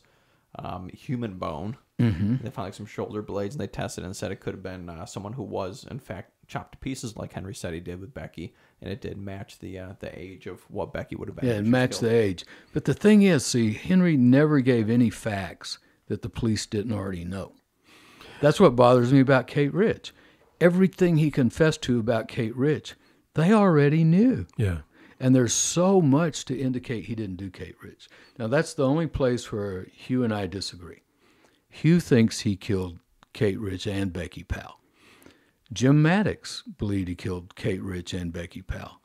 [SPEAKER 3] human bone. Mm-hmm. They found like some shoulder blades, and they tested it and said it could have been someone who was, in fact, chopped to pieces like Henry said he did with Becky, and it did match the age of what Becky would have been.
[SPEAKER 1] Yeah, it matched the age. But the thing is, see, Henry never gave any facts that the police didn't already know. That's what bothers me about Kate Rich. Everything he confessed to about Kate Rich, they already knew.
[SPEAKER 2] Yeah.
[SPEAKER 1] And there's so much to indicate he didn't do Kate Rich. Now, that's the only place where Hugh and I disagree. Hugh thinks he killed Kate Rich and Becky Powell. Jim Maddox believed he killed Kate Rich and Becky Powell.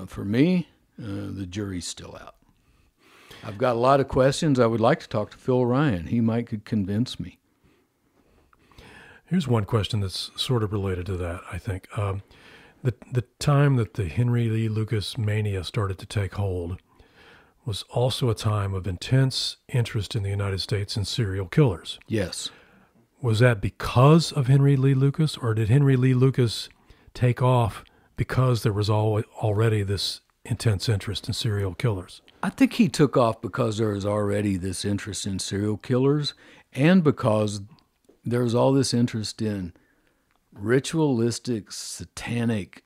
[SPEAKER 1] For me, the jury's still out. I've got a lot of questions. I would like to talk to Phil Ryan. He might could convince me.
[SPEAKER 2] Here's one question that's sort of related to that, I think. The time that the Henry Lee Lucas mania started to take hold was also a time of intense interest in the United States in serial killers.
[SPEAKER 1] Yes.
[SPEAKER 2] Was that because of Henry Lee Lucas, or did Henry Lee Lucas take off because there was already this intense interest in serial killers?
[SPEAKER 1] I think he took off because there was already this interest in serial killers, and because there's all this interest in ritualistic, satanic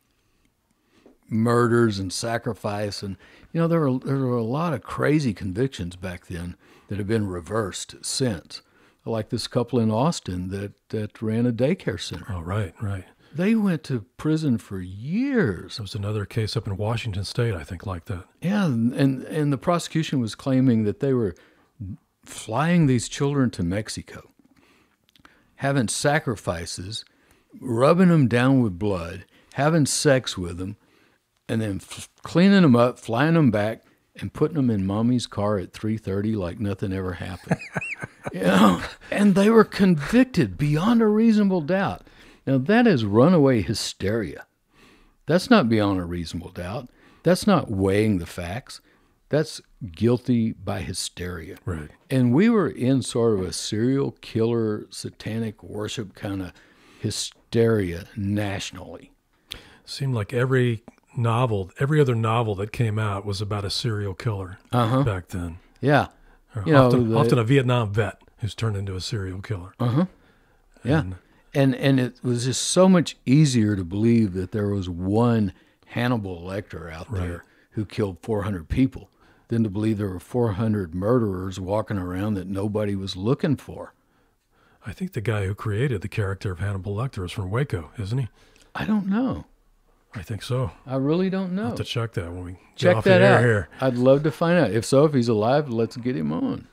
[SPEAKER 1] murders and sacrifice. And, you know, there were a lot of crazy convictions back then that have been reversed since. Like this couple in Austin that ran a daycare center.
[SPEAKER 2] Oh, right.
[SPEAKER 1] They went to prison for years.
[SPEAKER 2] There was another case up in Washington State, I think, like that.
[SPEAKER 1] Yeah, and the prosecution was claiming that they were flying these children to Mexico, having sacrifices, rubbing them down with blood, having sex with them, and then cleaning them up, flying them back, and putting them in mommy's car at 3:30 like nothing ever happened. You know, and they were convicted beyond a reasonable doubt. Now, that is runaway hysteria. That's not beyond a reasonable doubt. That's not weighing the facts. That's guilty by hysteria.
[SPEAKER 2] Right.
[SPEAKER 1] And we were in sort of a serial killer, satanic worship kind of hysteria nationally.
[SPEAKER 2] Seemed like every other novel that came out was about a serial killer back then.
[SPEAKER 1] Yeah.
[SPEAKER 2] Often a Vietnam vet who's turned into a serial killer.
[SPEAKER 1] Yeah. And it was just so much easier to believe that there was one Hannibal Lecter out there who killed 400 people than to believe there were 400 murderers walking around that nobody was looking for.
[SPEAKER 2] I think the guy who created the character of Hannibal Lecter is from Waco, isn't he?
[SPEAKER 1] I don't know.
[SPEAKER 2] I think so.
[SPEAKER 1] I really don't know.
[SPEAKER 2] I'll have to check that when we get
[SPEAKER 1] check
[SPEAKER 2] off
[SPEAKER 1] that
[SPEAKER 2] the air
[SPEAKER 1] out.
[SPEAKER 2] here.
[SPEAKER 1] I'd love to find out. If so, if he's alive, let's get him on.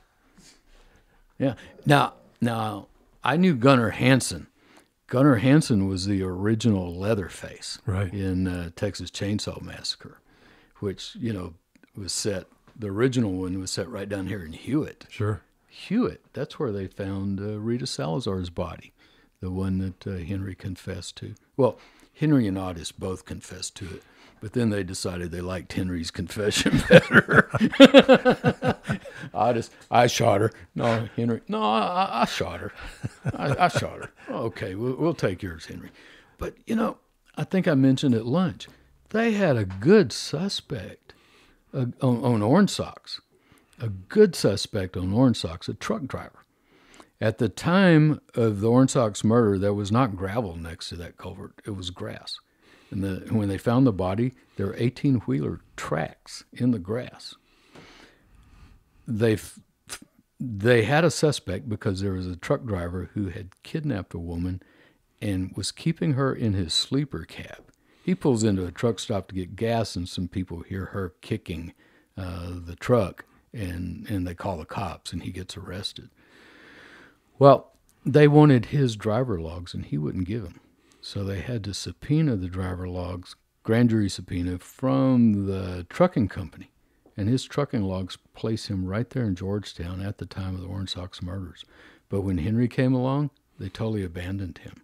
[SPEAKER 1] Yeah. Now, I knew Gunnar Hansen. Gunnar Hansen was the original Leatherface in Texas Chainsaw Massacre, which, was set, the original one was set right down here in Hewitt.
[SPEAKER 2] Sure.
[SPEAKER 1] Hewitt, that's where they found Rita Salazar's body, the one that Henry confessed to. Well, Henry and Otis both confessed to it, but then they decided they liked Henry's confession better. Otis, I shot her. No, Henry, no, I shot her. I shot her. Okay, we'll take yours, Henry. But, I think I mentioned at lunch, they had a good suspect on Orange Socks. A good suspect on Orange Socks, a truck driver. At the time of the Orange Socks murder, there was not gravel next to that culvert. It was grass. And when they found the body, there were 18-wheeler tracks in the grass. They had a suspect because there was a truck driver who had kidnapped a woman and was keeping her in his sleeper cab. He pulls into a truck stop to get gas, and some people hear her kicking the truck, and they call the cops, and he gets arrested. Well, they wanted his driver logs, and he wouldn't give them. So they had to subpoena the driver logs, grand jury subpoena, from the trucking company. And his trucking logs place him right there in Georgetown at the time of the Orange Sox murders. But when Henry came along, they totally abandoned him.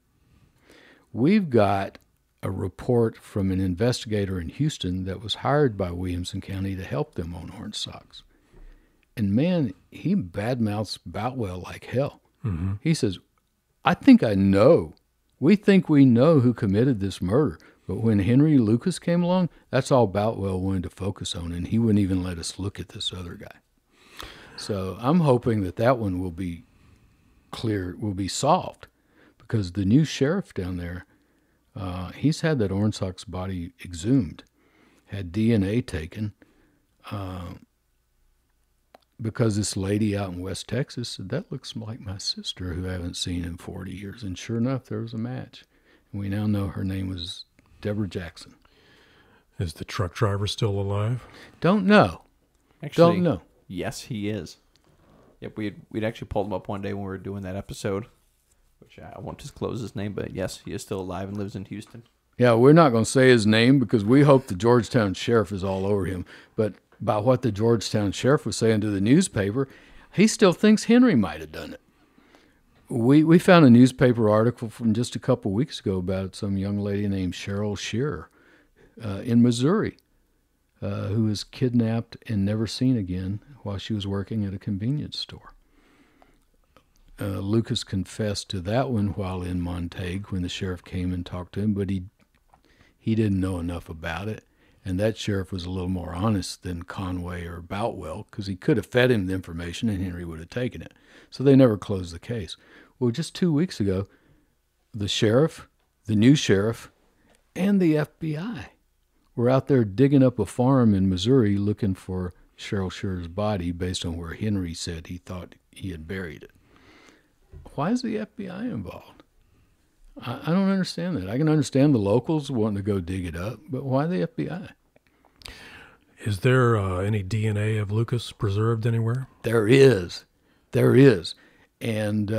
[SPEAKER 1] We've got a report from an investigator in Houston that was hired by Williamson County to help them on Orange Sox. And man, he badmouths Boutwell like hell. Mm-hmm. He says, I think I know. We think we know who committed this murder. But when Henry Lucas came along, that's all Boutwell wanted to focus on, and he wouldn't even let us look at this other guy. So I'm hoping that one will be clear, will be solved, because the new sheriff down there, he's had that Orange Sox body exhumed, had DNA taken, because this lady out in West Texas said, that looks like my sister who I haven't seen in 40 years. And sure enough, there was a match. And we now know her name was Deborah Jackson.
[SPEAKER 2] Is the truck driver still alive?
[SPEAKER 1] Don't know.
[SPEAKER 3] Actually,
[SPEAKER 1] don't know.
[SPEAKER 3] Yes, he is. Yep, we'd actually pulled him up one day when we were doing that episode, which I won't disclose his name, but yes, he is still alive and lives in Houston.
[SPEAKER 1] Yeah, we're not going to say his name because we hope the Georgetown sheriff is all over him. But by what the Georgetown sheriff was saying to the newspaper, he still thinks Henry might have done it. We found a newspaper article from just a couple weeks ago about some young lady named Cheryl Shearer in Missouri who was kidnapped and never seen again while she was working at a convenience store. Lucas confessed to that one while in Montague when the sheriff came and talked to him, but he didn't know enough about it. And that sheriff was a little more honest than Conway or Boutwell because he could have fed him the information and Henry would have taken it. So they never closed the case. Well, just 2 weeks ago, the sheriff, the new sheriff, and the FBI were out there digging up a farm in Missouri looking for Cheryl Shearer's body based on where Henry said he thought he had buried it. Why is the FBI involved? I don't understand that. I can understand the locals wanting to go dig it up, but why the FBI?
[SPEAKER 2] Is there any DNA of Lucas preserved anywhere?
[SPEAKER 1] There is. There is. And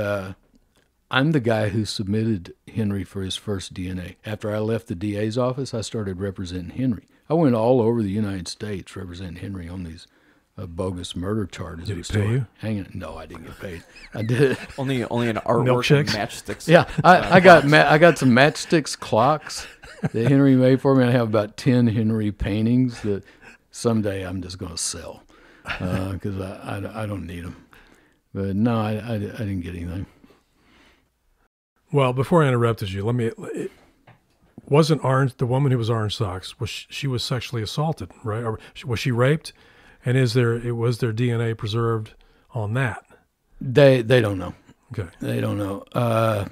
[SPEAKER 1] I'm the guy who submitted Henry for his first DNA. After I left the DA's office, I started representing Henry. I went all over the United States representing Henry on these bogus murder charges.
[SPEAKER 2] Did he pay you?
[SPEAKER 1] Hanging. No, I didn't get paid. I did.
[SPEAKER 3] Only an artwork and matchsticks.
[SPEAKER 1] Yeah, I got some matchsticks clocks that Henry made for me. I have about 10 Henry paintings that someday I'm just going to sell because I don't need them. But no, I didn't get anything.
[SPEAKER 2] Well, before I interrupted you, wasn't the woman who was Orange Sox, she was sexually assaulted, right? Or was she raped? And was there DNA preserved on that?
[SPEAKER 1] They don't know.
[SPEAKER 2] Okay.
[SPEAKER 1] They don't know.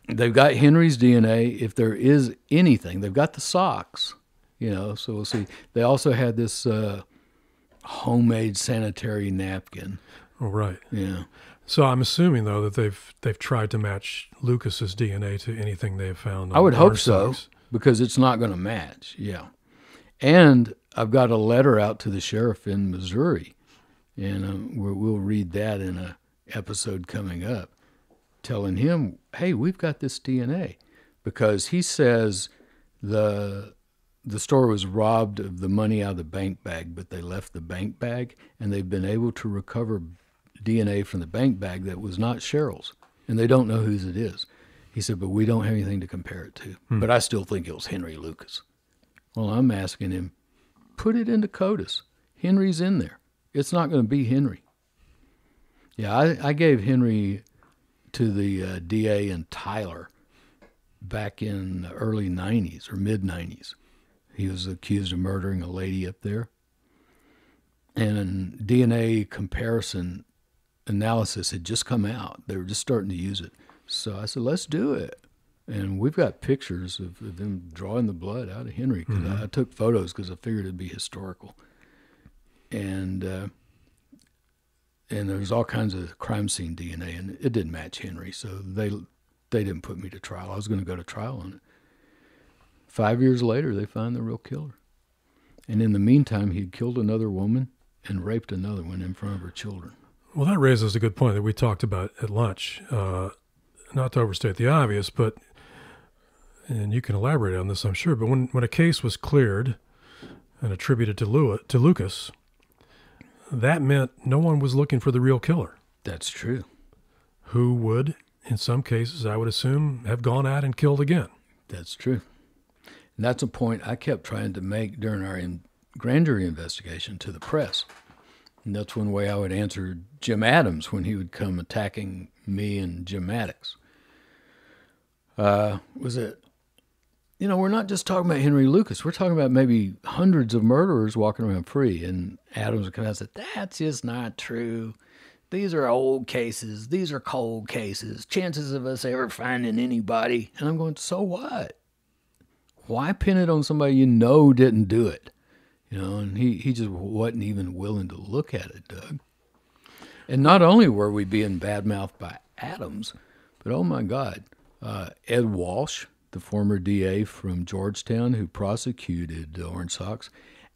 [SPEAKER 1] They've got Henry's DNA. If there is anything, they've got the socks, so we'll see. They also had this homemade sanitary napkin.
[SPEAKER 2] Oh, right.
[SPEAKER 1] Yeah.
[SPEAKER 2] So I'm assuming, though, that they've tried to match Lucas's DNA to anything they've found on
[SPEAKER 1] I would hope
[SPEAKER 2] Orange
[SPEAKER 1] so,
[SPEAKER 2] Sox.
[SPEAKER 1] because it's not going to match. Yeah. And I've got a letter out to the sheriff in Missouri, and we'll read that in an episode coming up, telling him, hey, we've got this DNA, because he says the store was robbed of the money out of the bank bag, but they left the bank bag, and they've been able to recover DNA from the bank bag that was not Cheryl's, and they don't know whose it is. He said, but we don't have anything to compare it to. But I still think it was Henry Lucas. Well, I'm asking him, put it into CODIS. Henry's in there. It's not going to be Henry. Yeah, I gave Henry to the DA in Tyler back in the early 90s or mid-90s. He was accused of murdering a lady up there. And a DNA comparison analysis had just come out. They were just starting to use it. So I said, let's do it. And we've got pictures of them drawing the blood out of Henry. Cause I took photos because I figured it'd be historical. And there's all kinds of crime scene DNA, and it didn't match Henry, so they didn't put me to trial. I was going to go to trial on it. 5 years later, they found the real killer. And in the meantime, he'd killed another woman and raped another one in front of her children.
[SPEAKER 2] Well, that raises a good point that we talked about at lunch. Not to overstate the obvious, but, and you can elaborate on this, I'm sure, but when a case was cleared and attributed to Lucas, that meant no one was looking for the real killer.
[SPEAKER 1] That's true.
[SPEAKER 2] Who would, in some cases, I would assume, have gone out and killed again.
[SPEAKER 1] That's true. And that's a point I kept trying to make during our grand jury investigation to the press. And that's one way I would answer Jim Adams when he would come attacking me and Jim Maddox. Was it, we're not just talking about Henry Lucas. We're talking about maybe hundreds of murderers walking around free. And Adams would come out and say, that's just not true. These are old cases. These are cold cases. Chances of us ever finding anybody. And I'm going, so what? Why pin it on somebody didn't do it? And he just wasn't even willing to look at it, Doug. And not only were we being badmouthed by Adams, but oh my God, Ed Walsh, the former DA from Georgetown who prosecuted the Orange Sox,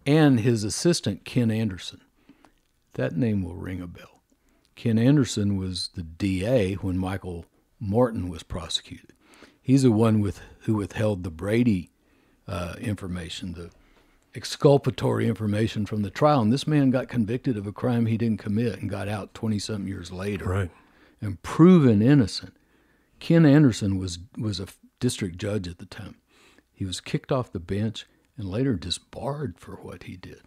[SPEAKER 1] and his assistant, Ken Anderson. That name will ring a bell. Ken Anderson was the DA when Michael Morton was prosecuted. He's the one who withheld the Brady information, the exculpatory information from the trial. And this man got convicted of a crime he didn't commit and got out 20-something years later.
[SPEAKER 2] Right.
[SPEAKER 1] And proven innocent. Ken Anderson was a district judge at the time. He was kicked off the bench and later disbarred for what he did.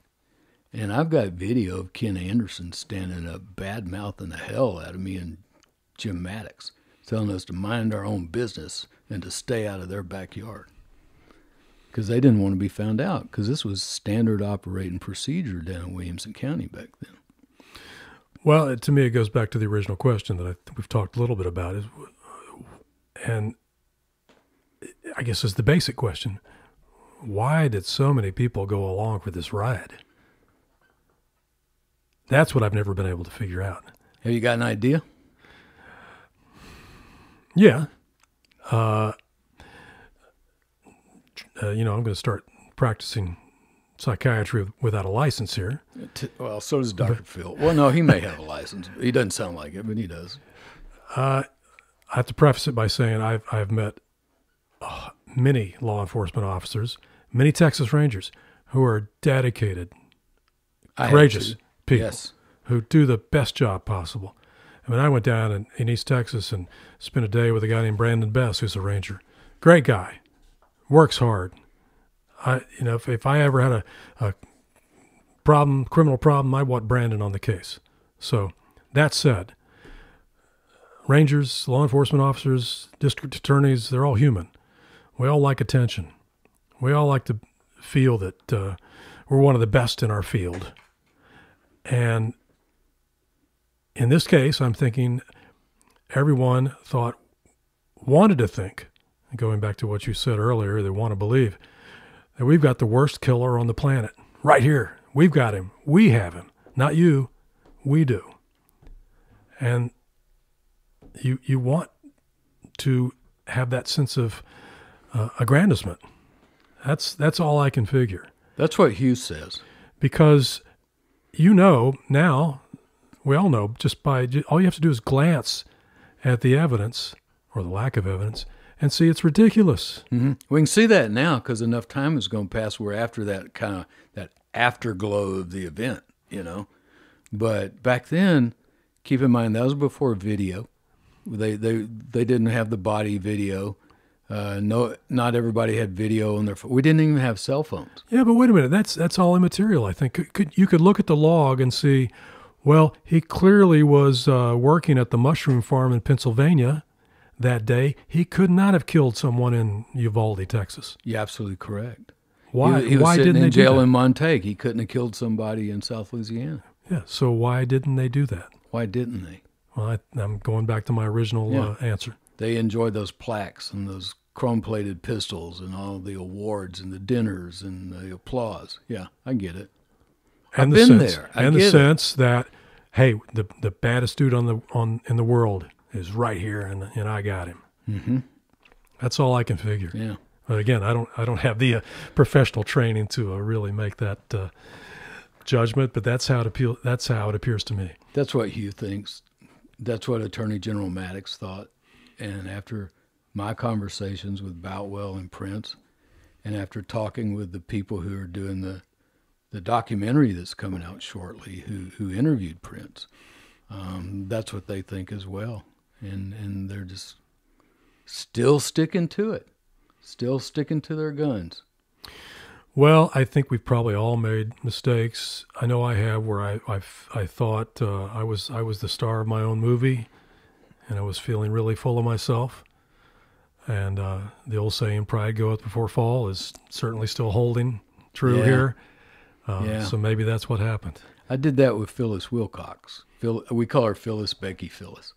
[SPEAKER 1] And I've got video of Ken Anderson standing up bad-mouthing the hell out of me and Jim Maddox, telling us to mind our own business and to stay out of their backyard. Because they didn't want to be found out, because this was standard operating procedure down in Williamson County back then.
[SPEAKER 2] Well, to me, it goes back to the original question that we've talked a little bit about, and I guess is the basic question. Why did so many people go along for this riot? That's what I've never been able to figure out.
[SPEAKER 1] Have you got an idea?
[SPEAKER 2] Yeah. I'm going to start practicing psychiatry without a license here.
[SPEAKER 1] Well, so does Dr. Phil. Well, no, he may have a license. He doesn't sound like it, but he does.
[SPEAKER 2] I have to preface it by saying I've met many law enforcement officers, many Texas Rangers who are dedicated, courageous people, yes, who do the best job possible. I mean, I went down in East Texas and spent a day with a guy named Brandon Bess, who's a Ranger. Great guy, works hard. If I ever had a criminal problem, I want Brandon on the case. So that said, Rangers, law enforcement officers, district attorneys, they're all human. We all like attention. We all like to feel that we're one of the best in our field. And in this case, I'm thinking everyone wanted to think, going back to what you said earlier, they want to believe that we've got the worst killer on the planet right here. We've got him. We have him. Not you. We do. And you want to have that sense of aggrandizement. That's all I can figure.
[SPEAKER 1] That's what Hughes says.
[SPEAKER 2] Because now, we all know, all you have to do is glance at the evidence, or the lack of evidence, and see it's ridiculous.
[SPEAKER 1] Mm-hmm. We can see that now because enough time has gone past. We're after that afterglow of the event, But back then, keep in mind, that was before video. They didn't have the body video. Not everybody had video on their phone. We didn't even have cell phones.
[SPEAKER 2] Yeah, but wait a minute. That's all immaterial, I think. You could look at the log and see, well, he clearly was working at the mushroom farm in Pennsylvania that day. He could not have killed someone in Uvalde, Texas.
[SPEAKER 1] You're absolutely correct.
[SPEAKER 2] Why?
[SPEAKER 1] He was
[SPEAKER 2] why
[SPEAKER 1] sitting
[SPEAKER 2] didn't
[SPEAKER 1] in
[SPEAKER 2] they
[SPEAKER 1] jail
[SPEAKER 2] do that?
[SPEAKER 1] in Montague. He couldn't have killed somebody in South Louisiana.
[SPEAKER 2] Yeah. So why didn't they do that?
[SPEAKER 1] Why didn't they?
[SPEAKER 2] Well, I'm going back to my original answer.
[SPEAKER 1] They enjoyed those plaques and those chrome-plated pistols and all the awards and the dinners and the applause. Yeah, I get it.
[SPEAKER 2] And
[SPEAKER 1] I've
[SPEAKER 2] the
[SPEAKER 1] been
[SPEAKER 2] sense,
[SPEAKER 1] there.
[SPEAKER 2] and the sense that, hey, the baddest dude in the world is right here, and I got him.
[SPEAKER 1] Mm-hmm.
[SPEAKER 2] That's all I can figure.
[SPEAKER 1] Yeah.
[SPEAKER 2] But again, I don't have the professional training to really make that judgment. But that's how it appears to me.
[SPEAKER 1] That's what Hugh thinks. That's what Attorney General Maddox thought. And after my conversations with Boutwell and Prince, and after talking with the people who are doing the documentary that's coming out shortly, who interviewed Prince, that's what they think as well. And they're just still sticking to it, still sticking to their guns.
[SPEAKER 2] Well, I think we've probably all made mistakes. I know I have, where I thought I was the star of my own movie, and I was feeling really full of myself. And the old saying, "Pride goeth before fall," is certainly still holding true here. So maybe that's what happened.
[SPEAKER 1] I did that with Phyllis Wilcox. We call her Phyllis Becky Phyllis.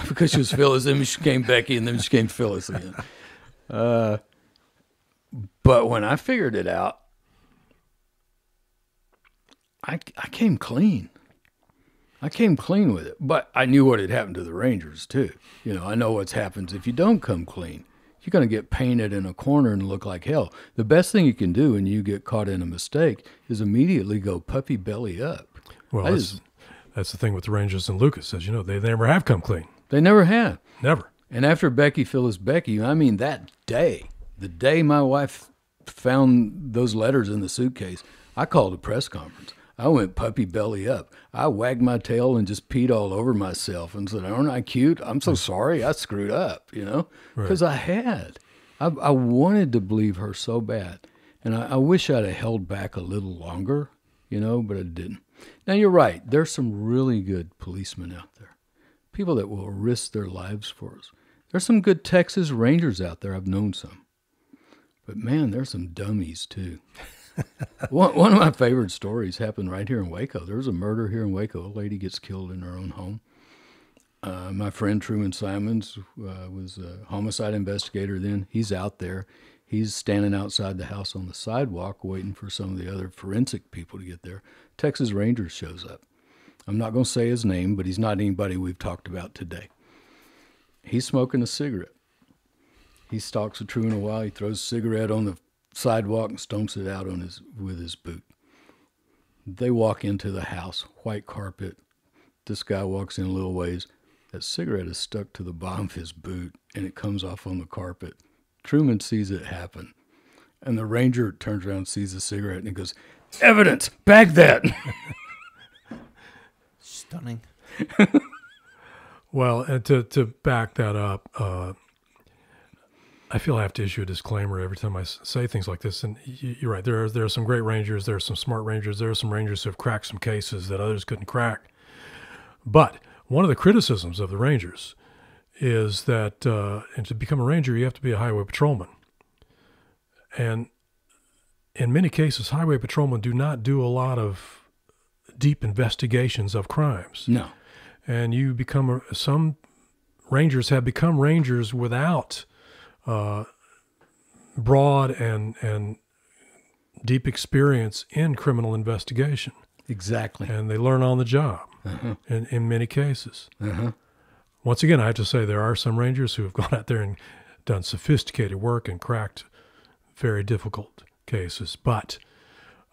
[SPEAKER 1] Because she was Phyllis, then she became Becky, and then she became Phyllis again. But when I figured it out, I came clean. I came clean with it. But I knew what had happened to the Rangers, too. You know, I know what happens if you don't come clean. You're going to get painted in a corner and look like hell. The best thing you can do when you get caught in a mistake is immediately go puppy belly up.
[SPEAKER 2] Well, that's the thing with the Rangers and Lucas, as you know, they never have come clean.
[SPEAKER 1] They never have.
[SPEAKER 2] Never.
[SPEAKER 1] And after Becky Phyllis Becky, I mean that day, the day my wife found those letters in the suitcase, I called a press conference. I went puppy belly up. I wagged my tail and just peed all over myself and said, "Aren't I cute? I'm so sorry. I screwed up," you know, because I had. I wanted to believe her so bad. And I wish I'd have held back a little longer, you know, but I didn't. Now, you're right. There's some really good policemen out there, people that will risk their lives for us. There's some good Texas Rangers out there. I've known some. But, man, there's some dummies, too. One of my favorite stories happened right here in Waco. There was a murder here in Waco. A lady gets killed in her own home. My friend Truman Simons was a homicide investigator then. He's out there. He's standing outside the house on the sidewalk waiting for some of the other forensic people to get there. Texas Rangers shows up. I'm not going to say his name, but he's not anybody we've talked about today. He's smoking a cigarette. He stalks with Truman a while. He throws a cigarette on the sidewalk and stomps it out with his boot. They walk into the house, white carpet. This guy walks in a little ways. That cigarette is stuck to the bottom of his boot, and it comes off on the carpet. Truman sees it happen, and the ranger turns around and sees the cigarette, and he goes, "Evidence! Bag that!"
[SPEAKER 3] Stunning.
[SPEAKER 2] Well, and to back that up, I feel I have to issue a disclaimer every time I say things like this. And you're right. There are some great Rangers. There are some smart Rangers. There are some Rangers who have cracked some cases that others couldn't crack. But one of the criticisms of the Rangers is that and to become a Ranger, you have to be a highway patrolman. And in many cases, highway patrolmen do not do a lot of deep investigations of crimes.
[SPEAKER 1] No.
[SPEAKER 2] And you become some Rangers have become Rangers without broad and deep experience in criminal investigation.
[SPEAKER 1] Exactly.
[SPEAKER 2] And they learn on the job in many cases. Once again, I have to say there are some Rangers who have gone out there and done sophisticated work and cracked very difficult cases. But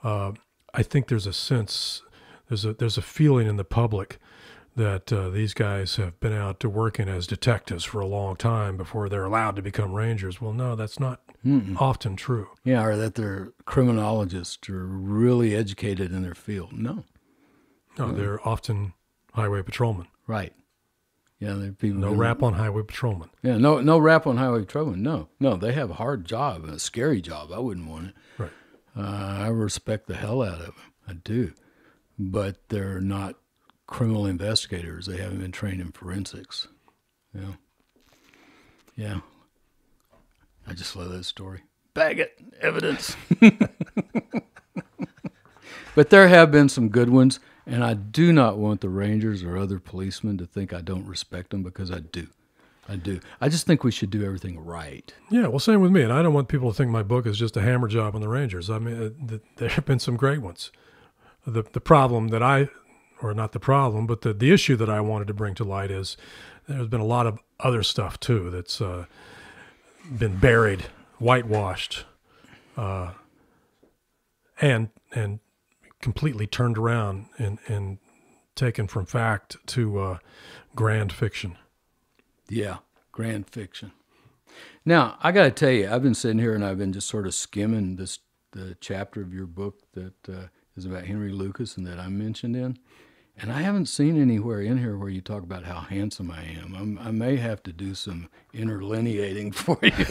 [SPEAKER 2] I think there's a sense, there's a feeling in the public that these guys have been out to working as detectives for a long time before they're allowed to become Rangers. Well, no, that's not often true.
[SPEAKER 1] Yeah, or that they're criminologists or really educated in their field. No,
[SPEAKER 2] they're often highway patrolmen.
[SPEAKER 1] Right. Yeah, they're people.
[SPEAKER 2] No rap on highway patrolmen.
[SPEAKER 1] Yeah, no rap on highway patrolmen. No, they have a hard job, a scary job. I wouldn't want it.
[SPEAKER 2] Right.
[SPEAKER 1] I respect the hell out of them. I do. But they're not criminal investigators. They haven't been trained in forensics. Yeah. I just love that story. Bag it. Evidence. But there have been some good ones, and I do not want the Rangers or other policemen to think I don't respect them, because I do. I do. I just think we should do everything right.
[SPEAKER 2] Yeah, well, same with me. And I don't want people to think my book is just a hammer job on the Rangers. I mean, there have been some great ones. The problem that or not the problem, but the issue that I wanted to bring to light is there's been a lot of other stuff, too, that's been buried, whitewashed, and completely turned around and taken from fact to grand fiction.
[SPEAKER 1] Yeah, grand fiction. Now, I got to tell you, I've been sitting here and I've been just sort of skimming the chapter of your book that is about Henry Lucas and that I mentioned in, and I haven't seen anywhere in here where you talk about how handsome I am. I may have to do some interlineating for you.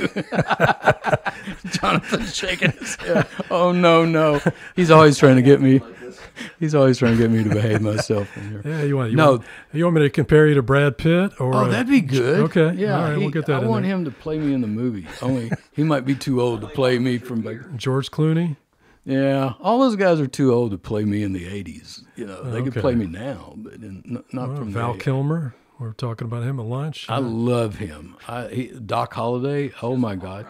[SPEAKER 1] Jonathan's shaking his head. Oh, no. He's always trying to get me. He's always trying to get me to behave myself in here.
[SPEAKER 2] Yeah, you want me to compare you to Brad Pitt?
[SPEAKER 1] Oh, that'd be good.
[SPEAKER 2] Okay.
[SPEAKER 1] Yeah,
[SPEAKER 2] all right, we'll get that
[SPEAKER 1] I want him to play me in the movie. Only he might be too old to play me from
[SPEAKER 2] George Clooney?
[SPEAKER 1] Yeah, all those guys are too old to play me in the 80s. You know, they could play me now, but not from
[SPEAKER 2] Val Kilmer. We were talking about him at lunch.
[SPEAKER 1] I love him. Doc Holliday, oh my God,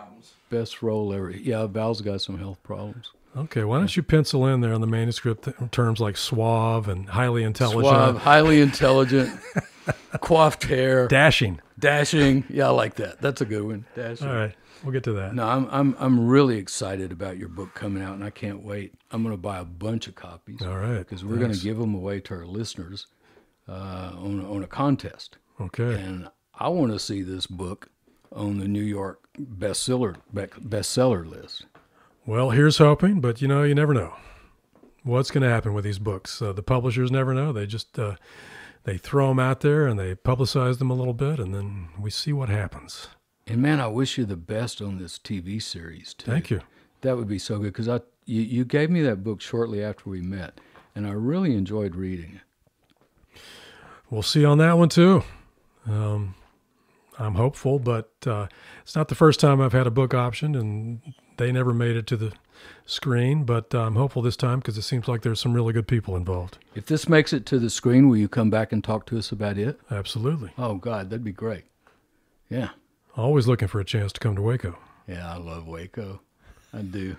[SPEAKER 1] best role ever. Yeah, Val's got some health problems.
[SPEAKER 2] Okay, why don't you pencil in there on the manuscript terms like suave and highly intelligent.
[SPEAKER 1] Suave, highly intelligent, coiffed hair.
[SPEAKER 2] Dashing.
[SPEAKER 1] Yeah, I like that. That's a good one. Dashing.
[SPEAKER 2] All right. We'll get to that.
[SPEAKER 1] No, I'm really excited about your book coming out, and I can't wait. I'm going to buy a bunch of copies.
[SPEAKER 2] All right,
[SPEAKER 1] because we're going to give them away to our listeners on a contest.
[SPEAKER 2] Okay.
[SPEAKER 1] And I want to see this book on the New York bestseller list.
[SPEAKER 2] Well, here's hoping, but you never know what's going to happen with these books. The publishers never know. They just they throw them out there and they publicize them a little bit, and then we see what happens.
[SPEAKER 1] And man, I wish you the best on this TV series too.
[SPEAKER 2] Thank you.
[SPEAKER 1] That would be so good because you gave me that book shortly after we met, and I really enjoyed reading it.
[SPEAKER 2] We'll see on that one too. I'm hopeful, but it's not the first time I've had a book optioned, and they never made it to the screen. But I'm hopeful this time because it seems like there's some really good people involved.
[SPEAKER 1] If this makes it to the screen, will you come back and talk to us about it?
[SPEAKER 2] Absolutely.
[SPEAKER 1] Oh God, that'd be great. Yeah.
[SPEAKER 2] Always looking for a chance to come to Waco.
[SPEAKER 1] Yeah, I love Waco. I do.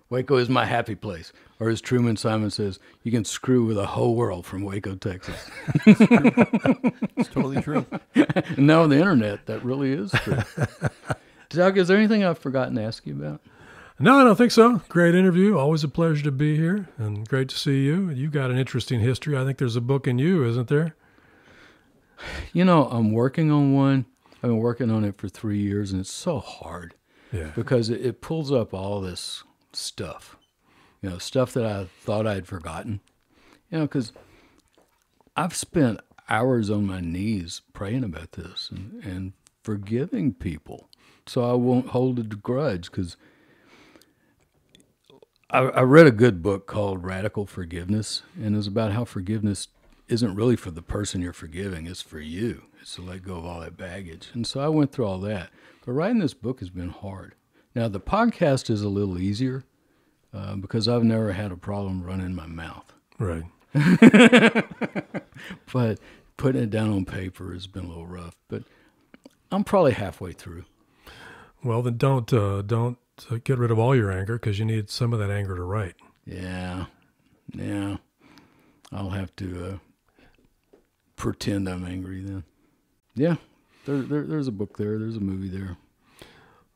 [SPEAKER 1] Waco is my happy place. Or as Truman Simon says, you can screw with the whole world from Waco, Texas.
[SPEAKER 3] It's totally true.
[SPEAKER 1] And now on the internet, that really is true. Doug, is there anything I've forgotten to ask you about?
[SPEAKER 2] No, I don't think so. Great interview. Always a pleasure to be here, and great to see you. You've got an interesting history. I think there's a book in you, isn't there?
[SPEAKER 1] I'm working on one. I've been working on it for 3 years, and it's so hard.
[SPEAKER 2] Yeah.
[SPEAKER 1] Because it pulls up all this stuff, stuff that I thought I'd forgotten. Because I've spent hours on my knees praying about this and forgiving people, so I won't hold a grudge. Because I read a good book called Radical Forgiveness, and it was about how forgiveness isn't really for the person you're forgiving, it's for you. It's to let go of all that baggage. And so I went through all that. But writing this book has been hard. Now, the podcast is a little easier because I've never had a problem running my mouth.
[SPEAKER 2] Right.
[SPEAKER 1] But putting it down on paper has been a little rough. But I'm probably halfway through.
[SPEAKER 2] Well, then don't get rid of all your anger because you need some of that anger to write.
[SPEAKER 1] Yeah. I'll have to pretend I'm angry then. Yeah, there's a book there. There's a movie there.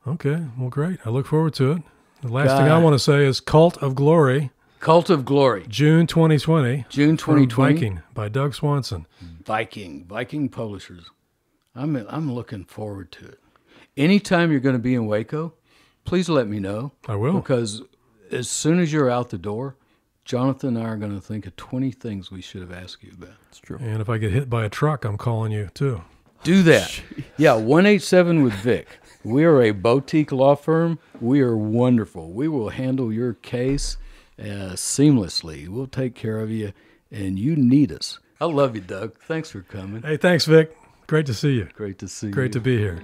[SPEAKER 2] Okay, well, great. I look forward to it. The last thing I want to say is Cult of Glory.
[SPEAKER 1] Cult of Glory.
[SPEAKER 2] June 2020.
[SPEAKER 1] June 2020.
[SPEAKER 2] Viking by Doug Swanson.
[SPEAKER 1] Viking Publishers. I'm looking forward to it. Anytime you're going to be in Waco, please let me know.
[SPEAKER 2] I will.
[SPEAKER 1] Because as soon as you're out the door, Jonathan and I are going to think of 20 things we should have asked you about.
[SPEAKER 3] It's true.
[SPEAKER 2] And if I get hit by a truck, I'm calling you too.
[SPEAKER 1] Do that. Jeez. Yeah, 187 with Vic. We are a boutique law firm. We are wonderful. We will handle your case seamlessly. We'll take care of you, and you need us. I love you, Doug. Thanks for coming.
[SPEAKER 2] Hey, thanks, Vic. Great to see you.
[SPEAKER 1] Great to see you.
[SPEAKER 2] Great to be here.